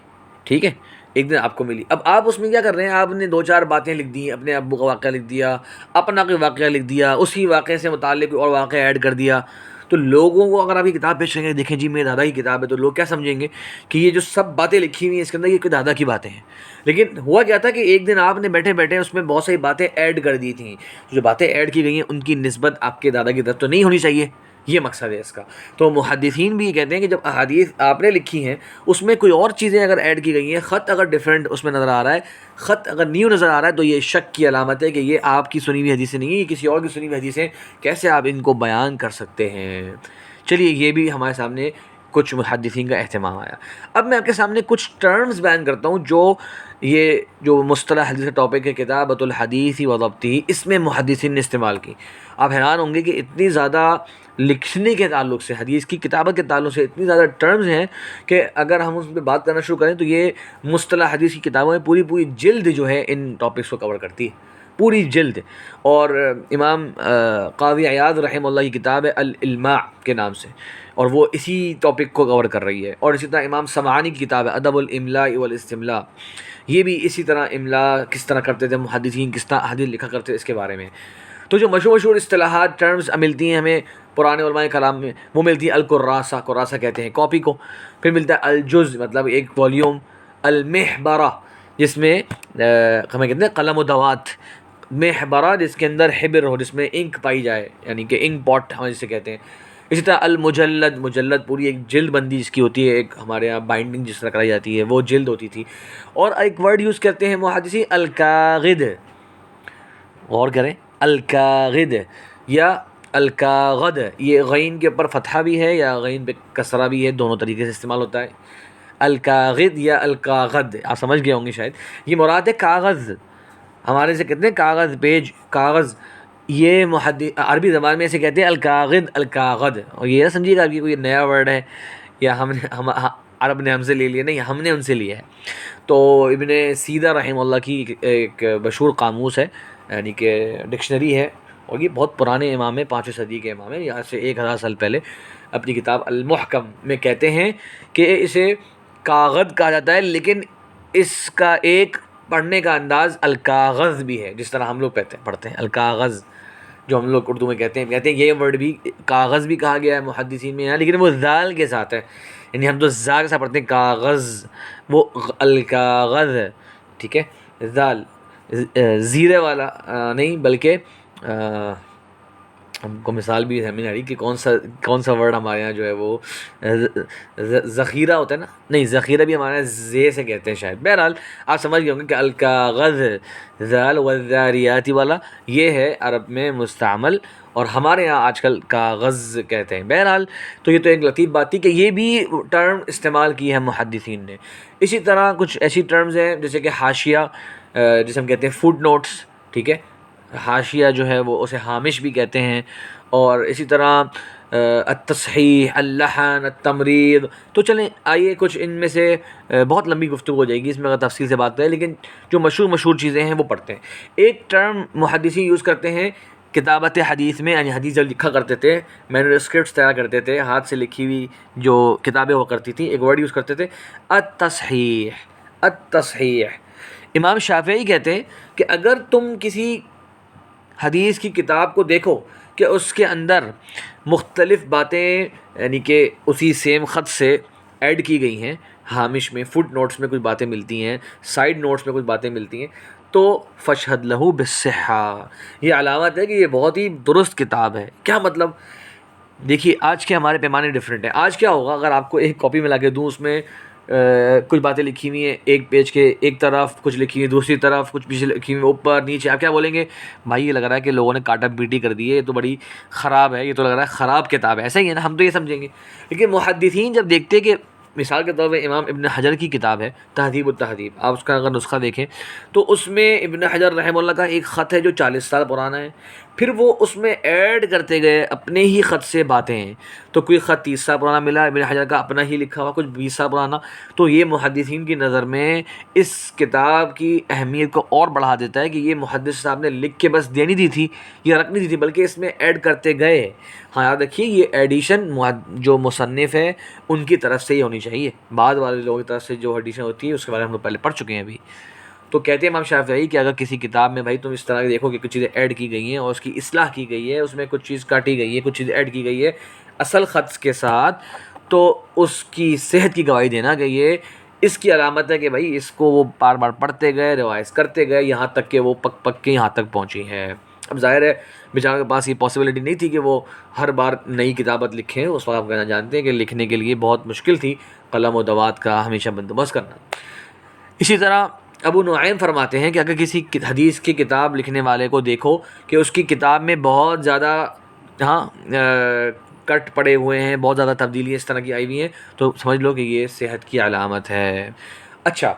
ٹھیک ہے، ایک دن آپ کو ملی، اب آپ اس میں کیا کر رہے ہیں، آپ نے دو چار باتیں لکھ دی، اپنے ابو کا واقعہ لکھ دیا، اپنا کوئی واقعہ لکھ دیا، اسی واقعے سے متعلق کوئی اور واقعہ ایڈ کر دیا۔ تو لوگوں کو اگر آپ یہ کتاب پیش کریں گے، دیکھیں جی میرے دادا کی کتاب ہے، تو لوگ کیا سمجھیں گے کہ یہ جو سب باتیں لکھی ہوئی ہیں اس کے اندر یہ کوئی دادا کی باتیں ہیں۔ لیکن ہوا کیا تھا کہ ایک دن آپ نے بیٹھے بیٹھے اس میں بہت ساری باتیں ایڈ کر دی تھیں، جو باتیں ایڈ کی گئی ہیں ان کی نسبت آپ کے دادا کی طرف تو نہیں ہونی چاہیے، یہ مقصد ہے اس کا۔ تو محدثین بھی یہ کہتے ہیں کہ جب احادیث آپ نے لکھی ہیں اس میں کوئی اور چیزیں اگر ایڈ کی گئی ہیں، خط اگر ڈیفرنٹ اس میں نظر آ رہا ہے، خط اگر نیو نظر آ رہا ہے، تو یہ شک کی علامت ہے کہ یہ آپ کی سنی ہوئی حدیثیں نہیں ہیں، یہ کسی اور کی سنی ہوئی حدیثیں، کیسے آپ ان کو بیان کر سکتے ہیں۔ چلیے یہ بھی ہمارے سامنے کچھ محدثین کا اہتمام آیا۔ اب میں آپ کے سامنے کچھ ٹرمز بیان کرتا ہوں جو مصطلح حدیث کا ٹاپک ہے، کتابۃ الحدیث و ضبطہ، اس میں محدثین نے استعمال کی۔ آپ حیران ہوں گے کہ اتنی زیادہ لکھنے کے تعلق سے، حدیث کی کتابت کے تعلق سے اتنی زیادہ ٹرمز ہیں کہ اگر ہم اس پہ بات کرنا شروع کریں تو یہ مصطلح حدیث کی کتابوں میں پوری جلد جو ہے ان ٹاپکس کو کور کرتی ہے، پوری جلد۔ اور امام قاضی عیاض رحمہ اللہ کی کتاب ہے الالماع کے نام سے، اور وہ اسی ٹاپک کو کور کر رہی ہے۔ اور اسی طرح امام سمعانی کی کتاب ہے ادب الاملاء والاستملاء، یہ بھی اسی طرح املاء کس طرح کرتے تھے محدثین، کس طرح حدیث لکھا کرتے تھے، اس کے بارے میں۔ تو جو مشہور اصطلاحات ٹرمز ملتی ہیں ہمیں پرانے علماء کلام میں، وہ ملتی ہے الکراسہ، کراسہ کہتے ہیں کاپی کو، پھر ملتا ہے الجز مطلب ایک والیوم، المحبرہ جس میں ہمیں کہتے ہیں قلم و دوات، محبرہ جس کے اندر حبر ہو، جس میں انک پائی جائے، یعنی کہ انک پاٹ ہم جسے کہتے ہیں۔ اسی طرح المجلد، مجلد پوری ایک جلد بندی جس کی ہوتی ہے، ایک ہمارے یہاں بائنڈنگ جس طرح کرائی جاتی ہے وہ جلد ہوتی تھی۔ اور ایک ورڈ یوز کرتے ہیں محدثین الکاغد، غور کریں، الکاغد یا الکاغد، یہ غین کے اوپر فتحہ بھی ہے یا غین پہ کسرہ بھی ہے، دونوں طریقے سے استعمال ہوتا ہے، الکاغد یا الکاغد، آپ سمجھ گئے ہوں گے شاید۔ یہ مراد ہے کاغذ، ہمارے سے کہتے ہیں کاغذ، پیج، کاغذ، یہ عربی زبان میں اسے کہتے ہیں الکاغد، الکاغد۔ اور یہ نہ سمجھیے گا کہ کوئی نیا ورڈ ہے یا عرب نے ہم سے لے لیا، نہیں، ہم نے ان سے لیا ہے۔ تو ابن سیدہ رحمہ اللہ کی ایک مشہور قاموس ہے، یعنی کہ ڈکشنری ہے، اور یہ بہت پرانے امام ہیں، 5ویں صدی کے امام ہیں، یہاں سے 1000 سال پہلے اپنی کتاب المحکم میں کہتے ہیں کہ اسے کاغذ کہا جاتا ہے، لیکن اس کا ایک پڑھنے کا انداز الکاغذ بھی ہے، جس طرح ہم لوگ پڑھتے ہیں الکاغذ، جو ہم لوگ اردو میں کہتے ہیں یہ ورڈ بھی کاغذ بھی کہا گیا ہے محدثین میں یہاں، لیکن وہ ذال کے ساتھ ہے، یعنی ہم تو زا کے ساتھ پڑھتے ہیں کاغذ، وہ الکاغذ، ٹھیک ہے، ذال زیرے والا نہیں، بلکہ ہم کو مثال بھی سمجھ نہیں آ رہی کہ کون سا ورڈ ہمارے یہاں جو ہے وہ ذخیرہ ہوتا ہے نا، نہیں ذخیرہ بھی ہمارے یہاں زے سے کہتے ہیں شاید، بہرحال آپ سمجھ گئے ہوں گے کہ الکاغذ ذال والذاریاتی والا یہ ہے عرب میں مستعمل، اور ہمارے یہاں آج کل کاغذ کہتے ہیں۔ بہرحال تو یہ تو ایک لطیف بات تھی کہ یہ بھی ٹرم استعمال کی ہے محدثین نے۔ اسی طرح کچھ ایسی ٹرمز ہیں جیسے کہ حاشیہ، جسے ہم کہتے ہیں فوٹ نوٹس، ٹھیک ہے، حاشیہ جو ہے وہ اسے ہامش بھی کہتے ہیں، اور اسی طرح التصحیح، اللحن، التمرید۔ تو چلیں آئیے کچھ ان میں سے، بہت لمبی گفتگو ہو جائے گی اس میں اگر تفصیل سے بات کریں، لیکن جو مشہور چیزیں ہیں وہ پڑھتے ہیں۔ ایک ٹرم محدثین یوز کرتے ہیں کتابت حدیث میں، یعنی حدیث جب لکھا کرتے تھے، مینواسکرپٹس تیار کرتے تھے، ہاتھ سے لکھی ہوئی جو کتابیں ہوا کرتی تھیں، ایک ورڈ یوز کرتے تھے التصحیح۔ التصحیح امام شافعی کہتے ہیں کہ اگر تم کسی حدیث کی کتاب کو دیکھو کہ اس کے اندر مختلف باتیں یعنی کہ اسی سیم خط سے ایڈ کی گئی ہیں، ہامش میں، فٹ نوٹس میں کچھ باتیں ملتی ہیں، سائیڈ نوٹس میں کچھ باتیں ملتی ہیں، تو فشہد لہو بالصحہ، یہ علامت ہے کہ یہ بہت ہی درست کتاب ہے۔ کیا مطلب؟ دیکھیے آج کے ہمارے پیمانے ڈفرینٹ ہیں۔ آج کیا ہوگا اگر آپ کو ایک کاپی میں لا کے دوں، اس میں کچھ باتیں لکھی ہوئی ہیں، ایک پیج کے ایک طرف کچھ لکھی ہوئی، دوسری طرف کچھ پیچھے لکھی ہوئی، اوپر نیچے، آپ کیا بولیں گے؟ بھائی یہ لگ رہا ہے کہ لوگوں نے کاٹا پیٹی کر دی ہے، یہ تو بڑی خراب ہے، یہ تو لگ رہا ہے خراب کتاب ہے، ایسا ہی ہے نا، ہم تو یہ سمجھیں گے۔ لیکن محدثین جب دیکھتے کہ مثال کے طور پہ امام ابن حجر کی کتاب ہے تہذیب التہذیب، آپ اس کا اگر نسخہ دیکھیں تو اس میں ابن حجر رحمہ اللہ کا ایک خط ہے جو 40 سال پرانا ہے، پھر وہ اس میں ایڈ کرتے گئے اپنے ہی خط سے باتیں ہیں، تو کوئی خط 30 سال پرانا ملا ابن حجر کا اپنا ہی لکھا ہوا، کچھ 20 سال پرانا، تو یہ محدثین کی نظر میں اس کتاب کی اہمیت کو اور بڑھا دیتا ہے کہ یہ محدث صاحب نے لکھ کے بس دینی دی تھی یا رکھنی دی تھی، بلکہ اس میں ایڈ کرتے گئے۔ ہاں یاد رکھیے یہ ایڈیشن جو مصنف ہے ان کی طرف سے ہی ہونی چاہیے، بعد والے لوگوں کی طرف سے جو ایڈیشن ہوتی ہے اس کے بارے میں ہم لوگ پہلے پڑھ چکے ہیں ابھی۔ تو کہتے ہیں امام شافعی کہ اگر کسی کتاب میں بھائی تم اس طرح دیکھو کہ کچھ چیزیں ایڈ کی گئی ہیں اور اس کی اصلاح کی گئی ہے، اس میں کچھ چیز کاٹی گئی ہے، کچھ چیز ایڈ کی گئی ہے اصل خط کے ساتھ، تو اس کی صحت کی گواہی دینا کہ یہ اس کی علامت ہے کہ بھائی اس کو وہ بار بار پڑھتے گئے، ریوائز کرتے گئے، یہاں تک کہ وہ پک کے یہاں تک پہنچی ہے۔ اب ظاہر ہے بیچاروں کے پاس یہ پاسبلٹی نہیں تھی کہ وہ ہر بار نئی کتابت لکھیں، اس وقت آپ کہنا جانتے ہیں کہ لکھنے کے لیے بہت مشکل تھی قلم و دوات کا ہمیشہ بندوبست کرنا۔ اسی طرح ابو نعیم فرماتے ہیں کہ اگر کسی حدیث کی کتاب لکھنے والے کو دیکھو کہ اس کی کتاب میں بہت زیادہ کٹ پڑے ہوئے ہیں، بہت زیادہ تبدیلیاں اس طرح کی آئی ہوئی ہیں، تو سمجھ لو کہ یہ صحت کی علامت ہے۔ اچھا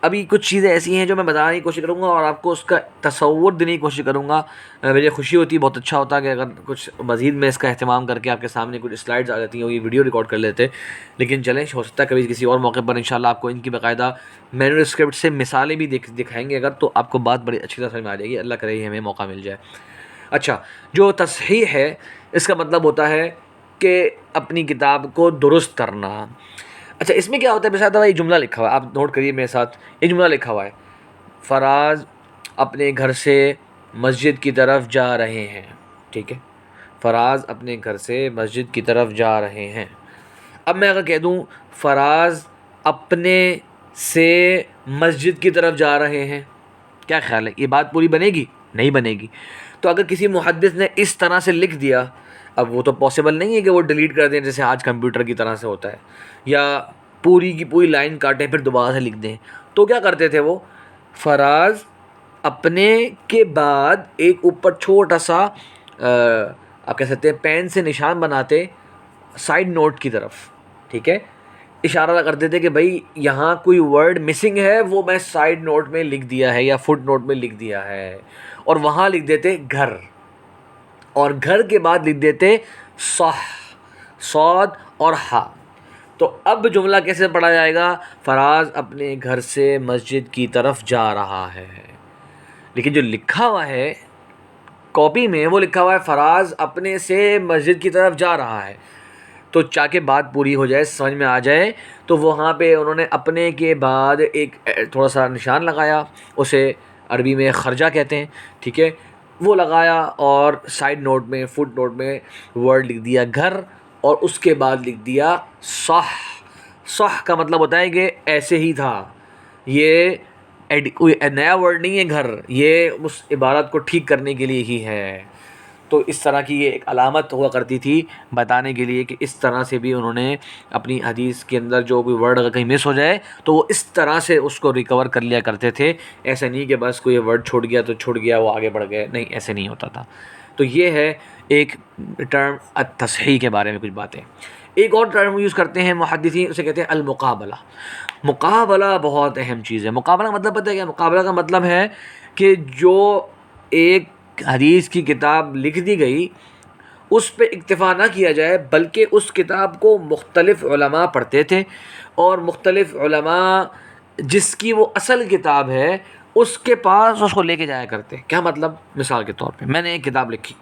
ابھی کچھ چیزیں ایسی ہیں جو میں بتانے کی کوشش کروں گا اور آپ کو اس کا تصور دینے کی کوشش کروں گا، مجھے خوشی ہوتی ہے، بہت اچھا ہوتا ہے کہ اگر کچھ مزید میں اس کا اہتمام کر کے آپ کے سامنے کچھ سلائڈز آ جاتی ہیں اور یہ ویڈیو ریکارڈ کر لیتے، لیکن چلیں ہو سکتا ہے کبھی کسی اور موقع پر انشاءاللہ آپ کو ان کی باقاعدہ مینواسکرپٹ سے مثالیں بھی دکھائیں گے اگر، تو آپ کو بات بڑی اچھی طرح سمجھ میں آ جائے گی، اللہ کرے ہمیں موقع مل جائے۔ اچھا جو تصحیح ہے اس کا مطلب ہوتا ہے کہ اپنی کتاب کو درست کرنا۔ اچھا اس میں کیا ہوتا ہے؟ بس یہ جملہ لکھا ہوا ہے، آپ نوٹ کریے میرے ساتھ، یہ جملہ لکھا ہوا ہے، فراز اپنے گھر سے مسجد کی طرف جا رہے ہیں، ٹھیک ہے، فراز اپنے گھر سے مسجد کی طرف جا رہے ہیں۔ اب میں اگر کہہ دوں فراز اپنے سے مسجد کی طرف جا رہے ہیں، کیا خیال ہے یہ بات پوری بنے گی؟ نہیں بنے گی۔ تو اگر کسی محدث نے اس طرح سے لکھ دیا، اب وہ تو پاسبل نہیں ہے کہ وہ ڈیلیٹ کر دیں جیسے آج کمپیوٹر کی طرح سے ہوتا ہے، یا پوری کی پوری لائن کاٹیں پھر دوبارہ سے لکھ دیں، تو کیا کرتے تھے وہ؟ فراز اپنے کے بعد ایک اوپر چھوٹا سا آپ کہہ سکتے ہیں پین سے نشان بناتے سائیڈ نوٹ کی طرف، ٹھیک ہے، اشارہ کرتے تھے کہ بھائی یہاں کوئی ورڈ مسنگ ہے، وہ میں سائیڈ نوٹ میں لکھ دیا ہے یا فٹ نوٹ میں لکھ دیا ہے، اور وہاں لکھ دیتے گھر، اور گھر کے بعد لکھ دیتے صح، صاد اور ہا۔ تو اب جملہ کیسے پڑھا جائے گا؟ فراز اپنے گھر سے مسجد کی طرف جا رہا ہے، لیکن جو لکھا ہوا ہے کاپی میں وہ لکھا ہوا ہے فراز اپنے سے مسجد کی طرف جا رہا ہے، تو چاہ کے بات پوری ہو جائے، سمجھ میں آ جائے، تو وہاں پہ انہوں نے اپنے کے بعد ایک تھوڑا سا نشان لگایا، اسے عربی میں خرجہ کہتے ہیں، ٹھیک ہے، وہ لگایا، اور سائڈ نوٹ میں، فٹ نوٹ میں ورڈ لکھ دیا گھر، اور اس کے بعد لکھ دیا صح۔ صح کا مطلب ہوتا ہے کہ ایسے ہی تھا، یہ کوئی نیا ورڈ نہیں ہے گھر، یہ اس عبارت کو ٹھیک کرنے کے لیے ہی ہے۔ تو اس طرح کی یہ ایک علامت ہوا کرتی تھی بتانے کے لیے کہ اس طرح سے بھی انہوں نے اپنی حدیث کے اندر جو کوئی ورڈ اگر کہیں مس ہو جائے تو وہ اس طرح سے اس کو ریکور کر لیا کرتے تھے، ایسا نہیں کہ بس کوئی ورڈ چھوٹ گیا تو چھوٹ گیا، وہ آگے بڑھ گئے، نہیں، ایسے نہیں ہوتا تھا۔ تو یہ ہے ایک ٹرم التصحیح کے بارے میں کچھ باتیں۔ ایک اور ٹرم یوز کرتے ہیں محدثین، اسے کہتے ہیں المقابلہ۔ مقابلہ بہت اہم چیز ہے۔ مقابلہ کا مطلب پتہ ہے کیا؟ مقابلہ کا مطلب ہے کہ جو ایک حدیث کی کتاب لکھ دی گئی اس پہ اکتفا نہ کیا جائے، بلکہ اس کتاب کو مختلف علماء پڑھتے تھے، اور مختلف علماء جس کی وہ اصل کتاب ہے اس کے پاس اس کو لے کے جایا کرتے۔ کیا مطلب؟ مثال کے طور پہ میں نے ایک کتاب لکھی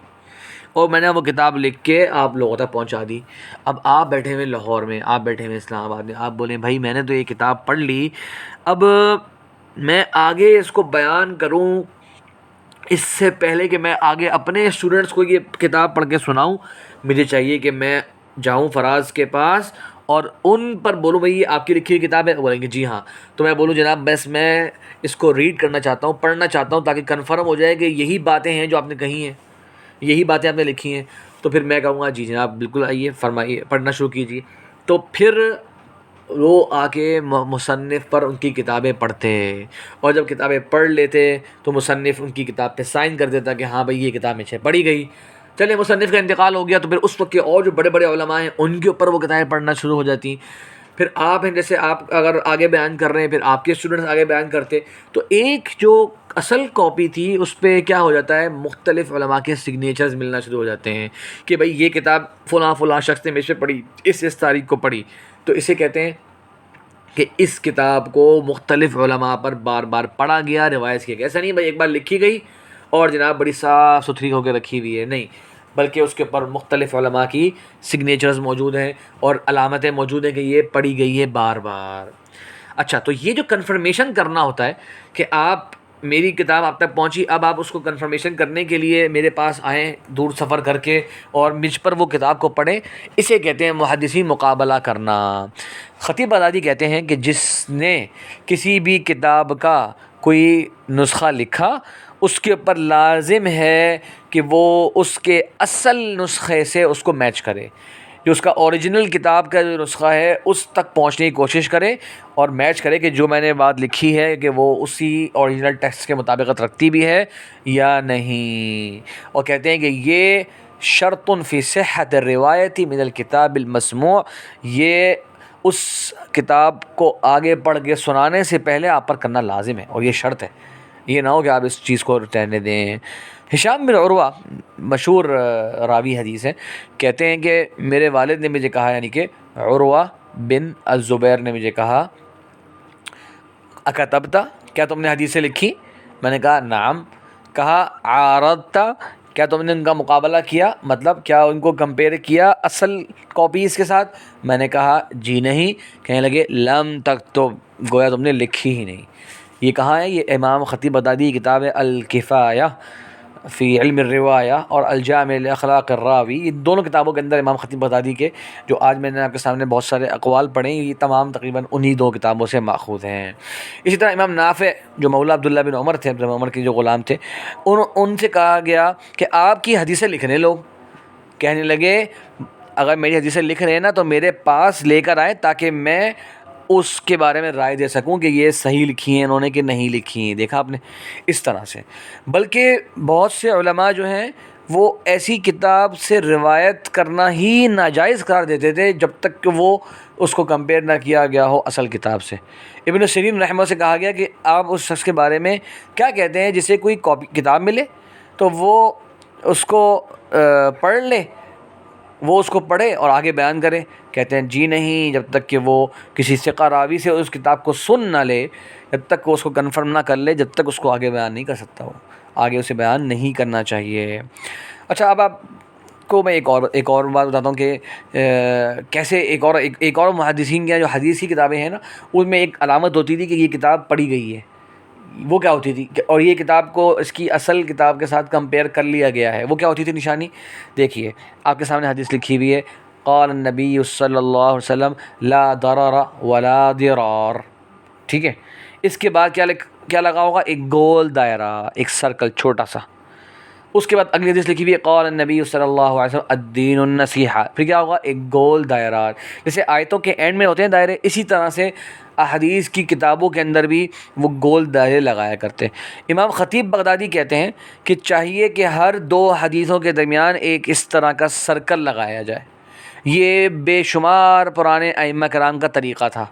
اور میں نے وہ کتاب لکھ کے آپ لوگوں تک پہنچا دی۔ اب آپ بیٹھے ہوئے لاہور میں، آپ بیٹھے ہوئے اسلام آباد میں، آپ بولیں بھائی میں نے تو یہ کتاب پڑھ لی، اب میں آگے اس کو بیان کروں، اس سے پہلے کہ میں آگے اپنے اسٹوڈنٹس کو یہ کتاب پڑھ کے سناؤں، مجھے چاہیے کہ میں جاؤں فراز کے پاس اور ان پر بولوں بھائی یہ آپ کی لکھی ہوئی کتاب ہے، بولیں گے جی ہاں، تو میں بولوں جناب بس میں اس کو ریڈ کرنا چاہتا ہوں، پڑھنا چاہتا ہوں، تاکہ کنفرم ہو جائے کہ یہی باتیں ہیں جو آپ نے کہی ہیں، یہی باتیں آپ نے لکھی ہیں۔ تو پھر میں کہوں گا جی جناب بالکل، آئیے فرمائیے، پڑھنا شروع کیجیے۔ تو پھر وہ آ کے مصنف پر ان کی کتابیں پڑھتے، اور جب کتابیں پڑھ لیتے تو مصنف ان کی کتاب پہ سائن کر دیتا کہ ہاں بھائی یہ کتاب مجھ سے پڑھی گئی۔ چلے مصنف کا انتقال ہو گیا تو پھر اس وقت کے اور جو بڑے بڑے علماء ہیں ان کے اوپر وہ کتابیں پڑھنا شروع ہو جاتی۔ پھر آپ ہیں، جیسے آپ اگر آگے بیان کر رہے ہیں، پھر آپ کے اسٹوڈنٹس آگے بیان کرتے، تو ایک جو اصل کاپی تھی اس پہ کیا ہو جاتا ہے، مختلف علماء کے سگنیچرز ملنا شروع ہو جاتے ہیں کہ بھائی یہ کتاب فلاں فلاں شخص نے مجھ سے پڑھی، اس تاریخ کو پڑھی۔ تو اسے کہتے ہیں کہ اس کتاب کو مختلف علماء پر بار بار پڑھا گیا، روایت کیا گیا۔ ایسا نہیں بھائی ایک بار لکھی گئی اور جناب بڑی صاف ستھری ہو کے رکھی ہوئی ہے، نہیں، بلکہ اس کے اوپر مختلف علماء کی سگنیچرز موجود ہیں اور علامتیں موجود ہیں کہ یہ پڑھی گئی ہے بار بار۔ اچھا، تو یہ جو کنفرمیشن کرنا ہوتا ہے کہ آپ، میری کتاب آپ تک پہنچی، اب آپ اس کو کنفرمیشن کرنے کے لیے میرے پاس آئیں دور سفر کر کے اور مجھ پر وہ کتاب کو پڑھیں، اسے کہتے ہیں محدثین مقابلہ کرنا۔ خطیب بغدادی کہتے ہیں کہ جس نے کسی بھی کتاب کا کوئی نسخہ لکھا اس کے اوپر لازم ہے کہ وہ اس کے اصل نسخے سے اس کو میچ کرے، جو اس کا اوریجنل کتاب کا جو نسخہ ہے اس تک پہنچنے کی کوشش کرے اور میچ کرے کہ جو میں نے بات لکھی ہے کہ وہ اسی اوریجنل ٹیکسٹ کے مطابقت رکھتی بھی ہے یا نہیں۔ اور کہتے ہیں کہ یہ شرط فی صحت الروایت من الکتاب المسموع، یہ اس کتاب کو آگے پڑھ کے سنانے سے پہلے آپ پر کرنا لازم ہے، اور یہ شرط ہے، یہ نہ ہو کہ آپ اس چیز کو رہنے دیں۔ ہشام بن عروہ مشہور راوی حدیث ہیں، کہتے ہیں کہ میرے والد نے مجھے کہا، یعنی کہ عروہ بن الزبیر نے مجھے کہا، اکتبتا، کیا تم نے حدیثیں لکھی؟ میں نے کہا نعم۔ کہا عارضتا، کیا تم نے ان کا مقابلہ کیا، مطلب کیا ان کو کمپیئر کیا اصل کاپیز کے ساتھ؟ میں نے کہا جی نہیں۔ کہنے لگے لم تکتب، گویا تم نے لکھی ہی نہیں۔ یہ کہاں ہے؟ یہ امام خطیب بغدادی کی کتاب ہے الکفایہ فی علم الروایہ اور الجامع لاخلاق الراوی، یہ دونوں کتابوں کے اندر امام خطیب بغدادی کے جو آج میں نے آپ کے سامنے بہت سارے اقوال پڑھے ہیں، یہ تمام تقریباً انہی دو کتابوں سے ماخوذ ہیں۔ اسی طرح امام نافع جو مولا عبداللہ بن عمر تھے، عبداللہ بن عمر کے جو غلام تھے، ان سے کہا گیا کہ آپ کی حدیثیں لکھنے لوگ، کہنے لگے اگر میری حدیثیں لکھ رہے ہیں نا تو میرے پاس لے کر آئیں تاکہ میں اس کے بارے میں رائے دے سکوں کہ یہ صحیح لکھی ہیں انہوں نے کہ نہیں لکھی ہیں۔ دیکھا آپ نے اس طرح سے۔ بلکہ بہت سے علماء جو ہیں وہ ایسی کتاب سے روایت کرنا ہی ناجائز قرار دیتے تھے جب تک کہ وہ اس کو کمپیئر نہ کیا گیا ہو اصل کتاب سے۔ ابن سیرین رحمہ سے کہا گیا کہ آپ اس شخص کے بارے میں کیا کہتے ہیں جسے کوئی کتاب ملے تو وہ اس کو پڑھ لے، وہ اس کو پڑھے اور آگے بیان کرے؟ کہتے ہیں جی نہیں، جب تک کہ وہ کسی ثقہ راوی سے اس کتاب کو سن نہ لے، جب تک وہ اس کو کنفرم نہ کر لے، جب تک اس کو آگے بیان نہیں کر سکتا، وہ آگے اسے بیان نہیں کرنا چاہیے۔ اچھا، اب آپ کو میں ایک اور بات بتاتا ہوں کہ کیسے ایک اور محدثین کے جو حدیث کی کتابیں ہیں نا، ان میں ایک علامت ہوتی تھی کہ یہ کتاب پڑھی گئی ہے. وہ کیا ہوتی تھی؟ اور یہ کتاب کو اس کی اصل کتاب کے ساتھ کمپیئر کر لیا گیا ہے. وہ کیا ہوتی تھی نشانی؟ دیکھیے آپ کے سامنے حدیث لکھی ہوئی ہے، قال النبی صلی اللہ علیہ وسلم لا ضرر ولا ضرار. ٹھیک ہے، اس کے بعد کیا لگا ہوگا؟ ایک گول دائرہ، ایک سرکل چھوٹا سا. اس کے بعد اگلی حدیث لکھی ہوئی ہے قال النبی صلی اللہ علیہ وسلم الدین النصیحہ. پھر کیا ہوگا؟ ایک گول دائرہ. جیسے آیتوں کے اینڈ میں ہوتے ہیں دائرے، اسی طرح سے احادیث کی کتابوں کے اندر بھی وہ گول دائرے لگایا کرتے ہیں. امام خطیب بغدادی کہتے ہیں کہ چاہیے کہ ہر دو حدیثوں کے درمیان ایک اس طرح کا سرکل لگایا جائے. یہ بے شمار پرانے ائمہ کرام کا طریقہ تھا.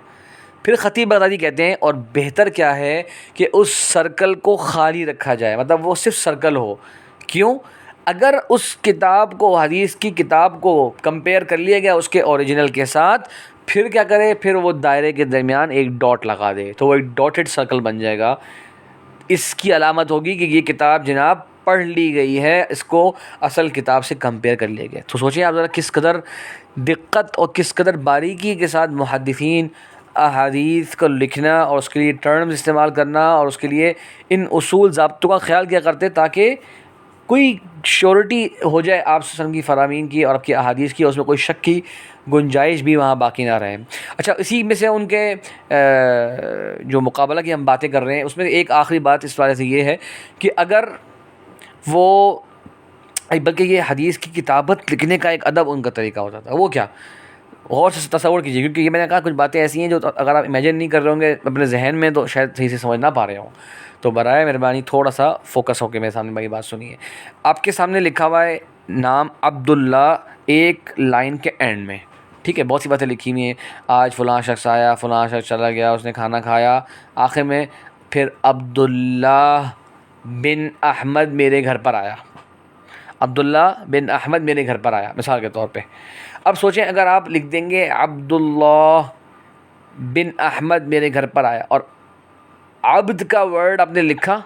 پھر خطیب بغدادی کہتے ہیں اور بہتر کیا ہے کہ اس سرکل کو خالی رکھا جائے، مطلب وہ صرف سرکل ہو. کیوں؟ اگر اس کتاب کو، حدیث کی کتاب کو کمپیئر کر لیا گیا اس کے اوریجنل کے ساتھ، پھر کیا کرے؟ پھر وہ دائرے کے درمیان ایک ڈاٹ لگا دے تو وہ ایک ڈاٹڈ سرکل بن جائے گا. اس کی علامت ہوگی کہ یہ کتاب جناب پڑھ لی گئی ہے، اس کو اصل کتاب سے کمپیئر کر لیا گیا. تو سوچیں آپ ذرا کس قدر دقت اور کس قدر باریکی کے ساتھ محدثین احادیث کو لکھنا اور اس کے لیے ٹرمز استعمال کرنا اور اس کے لیے ان اصول ضابطوں کا خیال کیا کرتے تاکہ کوئی شیورٹی ہو جائے آپ صلی اللہ علیہ وسلم کی فرامین کی اور آپ کی احادیث کی، اس میں کوئی شک کی گنجائش بھی وہاں باقی نہ رہے. اچھا، اسی میں سے ان کے جو مقابلہ کی ہم باتیں کر رہے ہیں، اس میں ایک آخری بات اس بارے سے یہ ہے کہ اگر وہ، بلکہ یہ حدیث کی کتابت لکھنے کا ایک ادب ان کا طریقہ ہوتا تھا. وہ کیا؟ غور سے تصور کیجیے، کیونکہ یہ میں نے کہا کچھ باتیں ایسی ہیں جو اگر آپ امیجن نہیں کر رہے ہوں گے اپنے ذہن میں تو شاید صحیح سے سمجھ نہ پا رہے ہوں. تو برائے مہربانی تھوڑا سا فوکس ہو کے میرے سامنے میری بات سنیے. آپ کے سامنے لکھا ہوا ہے نام عبداللہ ایک لائن کے اینڈ میں. ٹھیک ہے، بہت سی باتیں لکھی ہوئی ہیں. آج فلاں شخص آیا، فلاں شخص چلا گیا، اس نے کھانا کھایا، آخر میں پھر عبداللہ بن احمد میرے گھر پر آیا. عبداللہ بن احمد میرے گھر پر آیا مثال کے طور پہ. اب سوچیں اگر آپ لکھ دیں گے عبداللہ بن احمد میرے گھر پر آیا اور عبد کا ورڈ آپ نے لکھا،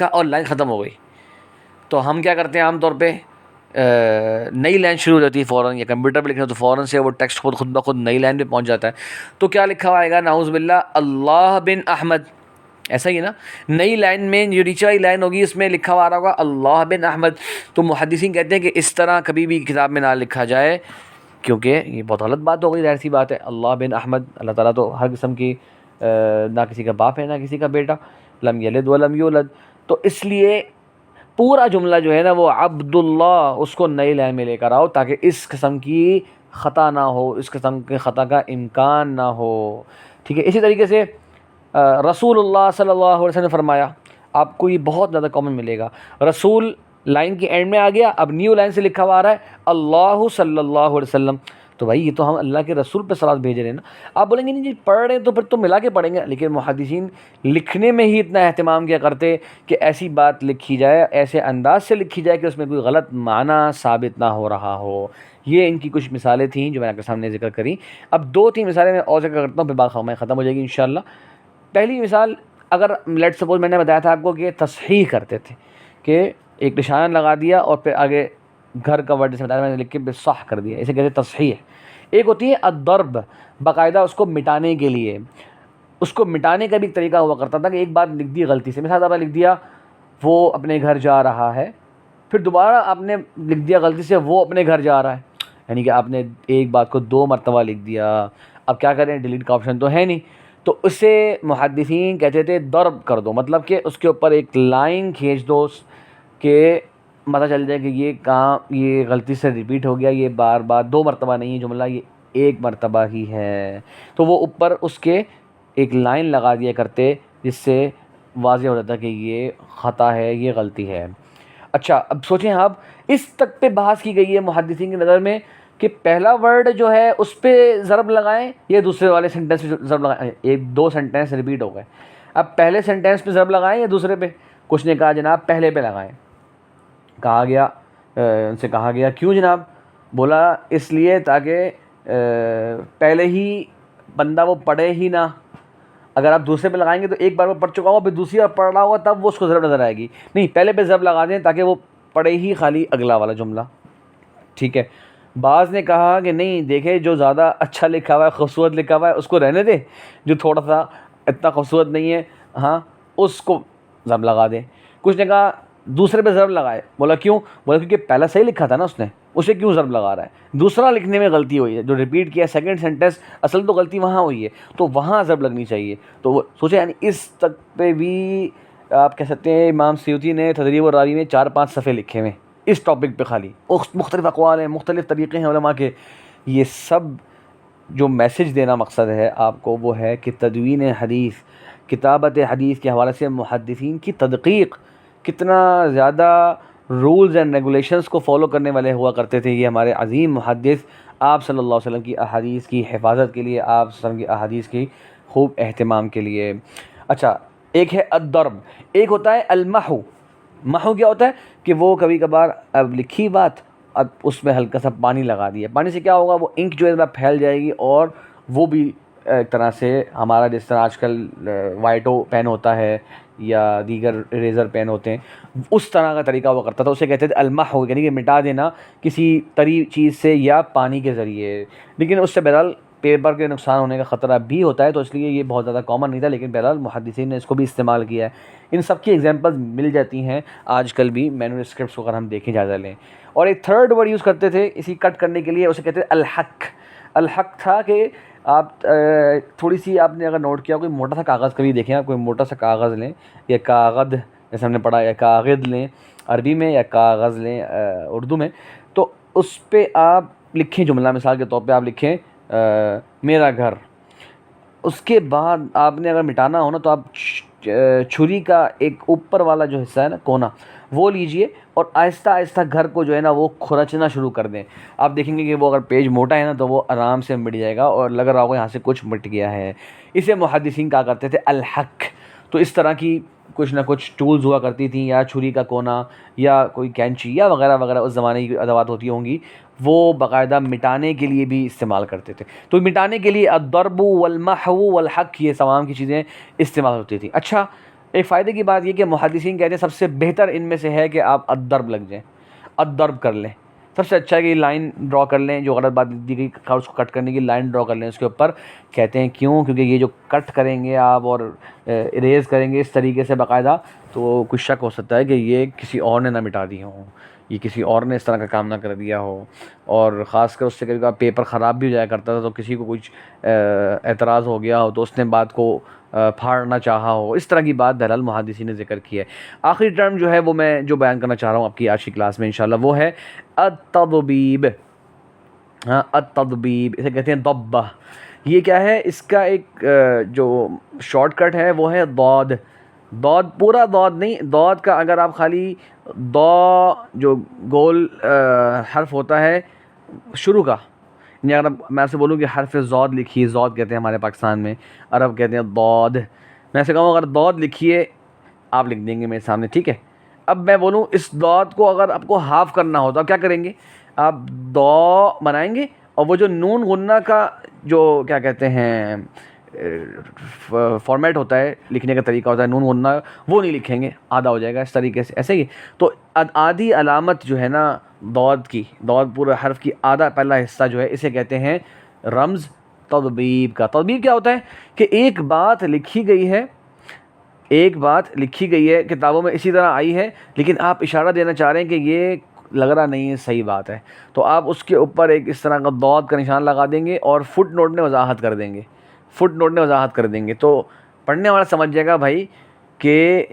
اور لائن ختم ہو گئی، تو ہم کیا کرتے ہیں عام طور پہ؟ نئی لائن شروع ہو جاتی ہے فوراً، یا کمپیوٹر پہ لکھنا تو فوراً سے وہ ٹیکسٹ خود بخود نئی لائن پہ پہنچ جاتا ہے. تو کیا لکھا ہوا آئے گا؟ نعوذ باللہ اللہ بن احمد. ایسا ہی ہے نا، نئی لائن میں جو نیچے والی لائن ہوگی اس میں لکھا ہوا آ رہا ہوگا اللہ بن احمد. تو محدثین کہتے ہیں کہ اس طرح کبھی بھی کتاب میں نہ لکھا جائے، کیونکہ یہ بہت غلط بات ہو گئی. ظاہر سی بات ہے، اللہ بن احمد، اللہ تعالیٰ تو ہر قسم کی نہ کسی کا باپ ہے نہ کسی کا بیٹا، لم یلد ولم یولد. تو اس لیے پورا جملہ جو ہے نا وہ عبداللہ، اس کو نئی لائن میں لے کر آؤ تاکہ اس قسم کی خطا نہ ہو، اس قسم کے خطا کا امکان نہ ہو. ٹھیک ہے، اسی طریقے سے رسول اللہ صلی اللہ علیہ وسلم نے فرمایا. آپ کو یہ بہت زیادہ کامن ملے گا. رسول لائن کے اینڈ میں آ گیا، اب نیو لائن سے لکھا ہوا آ رہا ہے اللہ صلی اللہ علیہ وسلم. تو بھائی یہ تو ہم اللہ کے رسول پہ صلوات بھیج رہے ہیں نا. آپ بولیں گے نہیں جی پڑھ رہے ہیں تو پھر تو ملا کے پڑھیں گے، لیکن محدثین لکھنے میں ہی اتنا اہتمام کیا کرتے کہ ایسی بات لکھی جائے، ایسے انداز سے لکھی جائے کہ اس میں کوئی غلط معنی ثابت نہ ہو رہا ہو. یہ ان کی کچھ مثالیں تھیں جو میں آپ کے سامنے ذکر کری. اب 2-3 مثالیں میں اور ذکر کرتا ہوں، پھر بات ختم ہو جائے گی انشاءاللہ. پہلی مثال، اگر لیٹ سپوز میں نے بتایا تھا آپ کو کہ تصحیح کرتے تھے کہ ایک نشان لگا دیا اور پھر آگے گھر کا ورڈ جیسے بتایا میں نے لکھ کے بصح کر دیا، اسے کہتے ہیں تصحیح. ایک ہوتی ہے الضرب، باقاعدہ اس کو مٹانے کے لیے. اس کو مٹانے کا بھی ایک طریقہ ہوا کرتا تھا کہ ایک بات لکھ دی غلطی سے، مثال آپ نے لکھ دیا وہ اپنے گھر جا رہا ہے، پھر دوبارہ آپ نے لکھ دیا غلطی سے وہ اپنے گھر جا رہا ہے، یعنی کہ آپ نے ایک بات کو 2 مرتبہ لکھ دیا. اب کیا کریں، ڈیلیٹ کا آپشن تو ہے نہیں، تو اسے محدثین کہتے تھے ضرب کر دو، مطلب کہ اس کے اوپر ایک لائن کھینچ دو کہ پتہ چل جائے کہ یہ کام یہ غلطی سے ریپیٹ ہو گیا، یہ بار بار 2 مرتبہ نہیں ہے جملہ، یہ 1 مرتبہ ہی ہے. تو وہ اوپر اس کے ایک لائن لگا دیا کرتے جس سے واضح ہو جاتا کہ یہ خطا ہے، یہ غلطی ہے. اچھا، اب سوچیں آپ، اس تک پہ بحث کی گئی ہے محدثین کی نظر میں کہ پہلا ورڈ جو ہے اس پہ ضرب لگائیں یا دوسرے والے سینٹینس پہ ضرب لگائیں. 1-2 سینٹینس ریپیٹ ہو گئے، اب پہلے سینٹینس پہ ضرب لگائیں یا دوسرے پہ؟ کچھ نے کہا جناب پہلے پہ لگائیں. کہا گیا ان سے کہا گیا کیوں جناب؟ بولا اس لیے تاکہ پہلے ہی بندہ وہ پڑھے ہی نہ. اگر آپ دوسرے پہ لگائیں گے تو ایک بار وہ پڑھ چکا ہوگا، پھر دوسری بار پڑھ رہا ہوگا تب وہ اس کو ضرب نظر آئے گی. نہیں، پہلے پہ ضرب لگا دیں تاکہ وہ پڑھے ہی خالی اگلا والا جملہ، ٹھیک ہے. بعض نے کہا کہ نہیں دیکھے جو زیادہ اچھا لکھا ہوا ہے، خوبصورت لکھا ہوا ہے اس کو رہنے دے، جو تھوڑا سا اتنا خوبصورت نہیں ہے ہاں اس کو ضرب لگا دے. کچھ نے کہا دوسرے پہ ضرب لگائے. بولا کیوں؟ بولا کیونکہ پہلا صحیح لکھا تھا نا اس نے، اسے کیوں ضرب لگا رہا ہے؟ دوسرا لکھنے میں غلطی ہوئی ہے، جو ریپیٹ کیا سیکنڈ سینٹنس اصل تو غلطی وہاں ہوئی ہے، تو وہاں ضرب لگنی چاہیے. تو وہ سوچے یعنی اس تک پہ بھی آپ کہہ سکتے ہیں امام سیوطی نے تدریب الراوی میں 4-5 صفحے لکھے ہوئے اس ٹاپک پہ خالی. مختلف اقوال ہیں، مختلف طریقے ہیں علماء کے. یہ سب جو میسج دینا مقصد ہے آپ کو وہ ہے کہ تدوین حدیث، کتابت حدیث کے حوالے سے محدثین کی تدقیق کتنا زیادہ رولز اینڈ ریگولیشنز کو فالو کرنے والے ہوا کرتے تھے یہ ہمارے عظیم محدث، آپ صلی اللہ علیہ وسلم کی احادیث کی حفاظت کے لیے، آپ صلی اللہ علیہ وسلم کی احادیث کی خوب اہتمام کے لیے. اچھا ایک ہے الضرب، ایک ہوتا ہے المحو. محو کیا ہوتا ہے کہ وہ کبھی کبھار اب لکھی بات اب اس میں ہلکا سا پانی لگا دیا. پانی سے کیا ہوگا؟ وہ انک جو ہے پھیل جائے گی اور وہ بھی ایک طرح سے ہمارا جس طرح آج کل وائٹو پین ہوتا ہے یا دیگر اریزر پین ہوتے ہیں اس طرح کا طریقہ وہ کرتا تھا. اسے کہتے تھے المحو، یعنی کہ مٹا دینا کسی طری چیز سے یا پانی کے ذریعے. لیکن اس سے بہرحال پیپر کے نقصان ہونے کا خطرہ بھی ہوتا ہے، تو اس لیے یہ بہت زیادہ کامن نہیں تھا، لیکن بہرحال محدثین نے اس کو بھی استعمال کیا ہے. ان سب کی ایگزامپل مل جاتی ہیں آج کل بھی مینواسکرپٹس کو اگر ہم دیکھیں جائزہ لیں. اور ایک تھرڈ ورڈ یوز کرتے تھے اسی کٹ کرنے کے لیے، اسے کہتے ہیں الحق. الحق تھا کہ آپ تھوڑی سی آپ نے اگر نوٹ کیا کوئی موٹا سا کاغذ کبھی دیکھیں آپ، کوئی موٹا سا کاغذ لیں یا کاغذ جیسے ہم نے پڑھا، یا کاغذ لیں عربی میں یا کاغذ لیں اردو میں، تو اس پہ آپ لکھیں جملہ، مثال کے طور پہ آپ لکھیں میرا گھر. اس کے بعد آپ نے اگر مٹانا ہو نا تو آپ چھری کا ایک اوپر والا جو حصہ ہے نا کونا وہ لیجئے اور آہستہ آہستہ گھر کو جو ہے نا وہ کھرچنا شروع کر دیں. آپ دیکھیں گے کہ وہ اگر پیج موٹا ہے نا تو وہ آرام سے مٹ جائے گا اور لگ رہا ہوگا یہاں سے کچھ مٹ گیا ہے. اسے محدثین کہا کرتے تھے الحق. تو اس طرح کی کچھ نہ کچھ ٹولز ہوا کرتی تھیں، یا چھری کا کونا یا کوئی کینچی یا وغیرہ وغیرہ اس زمانے کی ادوات ہوتی ہوں گی، وہ باقاعدہ مٹانے کے لیے بھی استعمال کرتے تھے. تو مٹانے کے لیے الضرب والمحو والحق یہ تمام کی چیزیں استعمال ہوتی تھیں. اچھا ایک فائدے کی بات یہ کہ محدثین کہتے ہیں سب سے بہتر ان میں سے ہے کہ آپ الضرب لگ جائیں، الضرب کر لیں. سب سے اچھا ہے کہ لائن ڈرا کر لیں، جو غلط بات دی گئی اس کو کٹ کرنے کی لائن ڈرا کر لیں اس کے اوپر. کہتے ہیں کیوں؟ کیونکہ یہ جو کٹ کریں گے آپ اور اریز کریں گے اس طریقے سے باقاعدہ، تو کچھ شک ہو سکتا ہے کہ یہ کسی اور نے نہ مٹا دی ہوں، یہ کسی اور نے اس طرح کا کام نہ کر دیا ہو. اور خاص کر اس سے کبھی کبھی پیپر خراب بھی ہو جایا کرتا تھا، تو کسی کو کچھ اعتراض ہو گیا ہو تو اس نے بات کو پھاڑنا چاہا ہو، اس طرح کی بات بہرحال محدثین نے ذکر کی ہے. آخری ٹرم جو ہے وہ میں جو بیان کرنا چاہ رہا ہوں آپ کی آج کی کلاس میں انشاءاللہ وہ ہے التضبیب. ہاں التضبیب اسے کہتے ہیں ضبہ. یہ کیا ہے؟ اس کا ایک جو شارٹ کٹ ہے وہ ہے ضاد. ضاد پورا ضاد نہیں، ضاد کا اگر آپ خالی ضا جو گول حرف ہوتا ہے شروع کا، یعنی اگر میں آپ سے بولوں کہ حرف ضاد لکھیے، ضاد کہتے ہیں ہمارے پاکستان میں، عرب کہتے ہیں ضاد. میں ایسے کہوں اگر ضاد لکھیے آپ لکھ دیں گے میرے سامنے، ٹھیک ہے. اب میں بولوں اس ضاد کو اگر آپ کو ہاف کرنا ہو تو آپ کیا کریں گے؟ آپ ضا بنائیں گے اور وہ جو نون غنہ کا جو کیا کہتے ہیں فارمیٹ ہوتا ہے، لکھنے کا طریقہ ہوتا ہے نون غنہ، وہ نہیں لکھیں گے، آدھا ہو جائے گا اس طریقے سے. ایسے ہی تو آدھی علامت جو ہے نا ضاد کی، ضاد پورے حرف کی آدھا پہلا حصہ جو ہے اسے کہتے ہیں رمز تضبیب کا. تضبیب کیا ہوتا ہے کہ ایک بات لکھی گئی ہے، ایک بات لکھی گئی ہے کتابوں میں اسی طرح آئی ہے، لیکن آپ اشارہ دینا چاہ رہے ہیں کہ یہ لگ رہا نہیں ہے صحیح بات ہے، تو آپ اس کے اوپر ایک اس طرح کا ضاد کا نشان لگا دیں گے اور فٹ نوٹ میں وضاحت کر دیں گے، فٹ نوٹ میں وضاحت کر دیں گے. تو پڑھنے والا سمجھ جائے گا بھائی کہ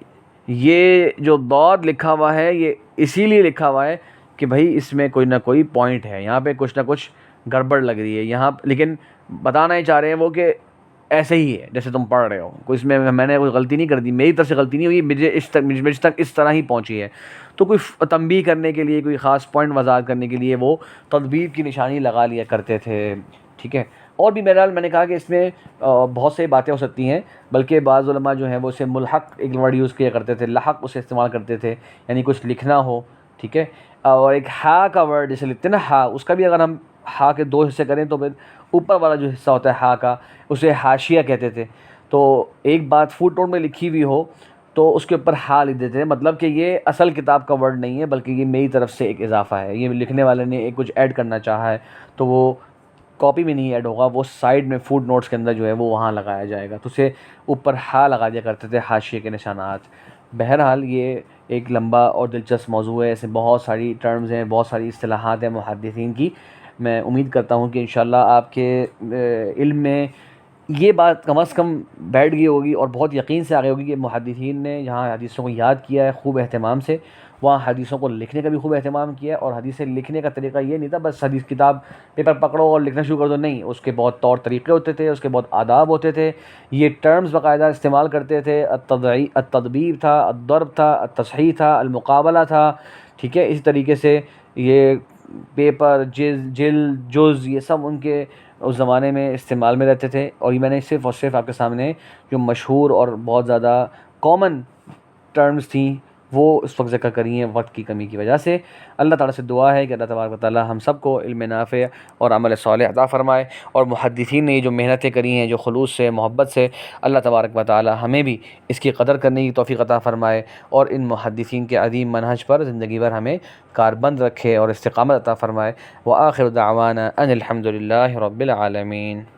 یہ جو ضاد لکھا ہوا ہے یہ اسی لیے لکھا ہوا ہے کہ بھائی اس میں کوئی نہ کوئی پوائنٹ ہے، یہاں پہ کچھ نہ کچھ گڑبڑ لگ رہی ہے یہاں، لیکن بتانا ہی چاہ رہے ہیں وہ کہ ایسے ہی ہے جیسے تم پڑھ رہے ہو، کوئی اس میں نے کوئی غلطی نہیں کر دی، میری طرف سے غلطی نہیں ہوئی، مجھے تک اس طرح ہی پہنچی ہے. تو کوئی تنبیہ کرنے کے لیے، کوئی خاص پوائنٹ وضاحت کرنے کے لیے وہ تضبیب کی نشانی لگا لیا کرتے تھے، ٹھیک ہے. اور بھی بہرحال میں نے کہا کہ اس میں بہت سی باتیں ہو سکتی ہیں، بلکہ بعض علماء جو ہیں وہ اسے ملحق ایک ورڈ یوز کیا کرتے تھے، لحق اسے استعمال کرتے تھے، یعنی کچھ لکھنا ہو، ٹھیک ہے. اور ایک ہا کا ورڈ جیسے لکھتے ہیں نا ہا، اس کا بھی اگر ہم ہا کے دو حصے کریں تو پھر اوپر والا جو حصہ ہوتا ہے ہا کا اسے حاشیہ کہتے تھے. تو ایک بات فٹ نوٹ میں لکھی ہوئی ہو تو اس کے اوپر ہا لکھ دیتے ہیں، مطلب کہ یہ اصل کتاب کا ورڈ نہیں ہے بلکہ یہ میری طرف سے ایک اضافہ ہے، یہ لکھنے والے نے ایک کچھ ایڈ کرنا چاہا ہے تو وہ کاپی میں نہیں ایڈ ہوگا، وہ سائڈ میں فوٹ نوٹس کے اندر جو ہے وہ وہاں لگایا جائے گا، تو اسے اوپر ہا لگا دیا کرتے تھے، حاشیے کے نشانات۔ بہرحال یہ ایک لمبا اور دلچسپ موضوع ہے، ایسے بہت ساری ٹرمز ہیں، بہت ساری اصطلاحات ہیں محدثین کی۔ میں امید کرتا ہوں کہ انشاءاللہ آپ کے علم میں یہ بات کم از کم بیٹھ گئی ہوگی اور بہت یقین سے آگئی ہوگی کہ محدثین نے جہاں حدیثوں کو یاد کیا ہے خوب اہتمام سے، وہاں حدیثوں کو لکھنے کا بھی خوب اہتمام کیا ہے، اور حدیثیں لکھنے کا طریقہ یہ نہیں تھا بس حدیث کتاب پیپر پکڑو اور لکھنا شروع کر دو، نہیں، اس کے بہت طور طریقے ہوتے تھے، اس کے بہت آداب ہوتے تھے، یہ ٹرمز باقاعدہ استعمال کرتے تھے، التدبیر تھا، الضرب تھا، التصحیح تھا، المقابلہ تھا، ٹھیک ہے، اسی طریقے سے یہ پیپر، جز یہ سب ان کے اس زمانے میں استعمال میں رہتے تھے، اور یہ میں نے صرف اور صرف آپ کے سامنے جو مشہور اور بہت زیادہ کامن ٹرمز تھیں وہ اس وقت ذکر کری ہیں وقت کی کمی کی وجہ سے۔ اللہ تعالیٰ سے دعا ہے کہ اللہ تبارک و تعالیٰ ہم سب کو علم نافع اور عمل صالح عطا فرمائے، اور محدثین نے یہ جو محنتیں کری ہیں جو خلوص سے، محبت سے، اللہ تبارک و تعالیٰ ہمیں بھی اس کی قدر کرنے کی توفیق عطا فرمائے، اور ان محدثین کے عظیم منہج پر زندگی بھر ہمیں کاربند رکھے اور استقامت عطا فرمائے۔ وآخر دعوانا ان الحمد للہ رب العالمین۔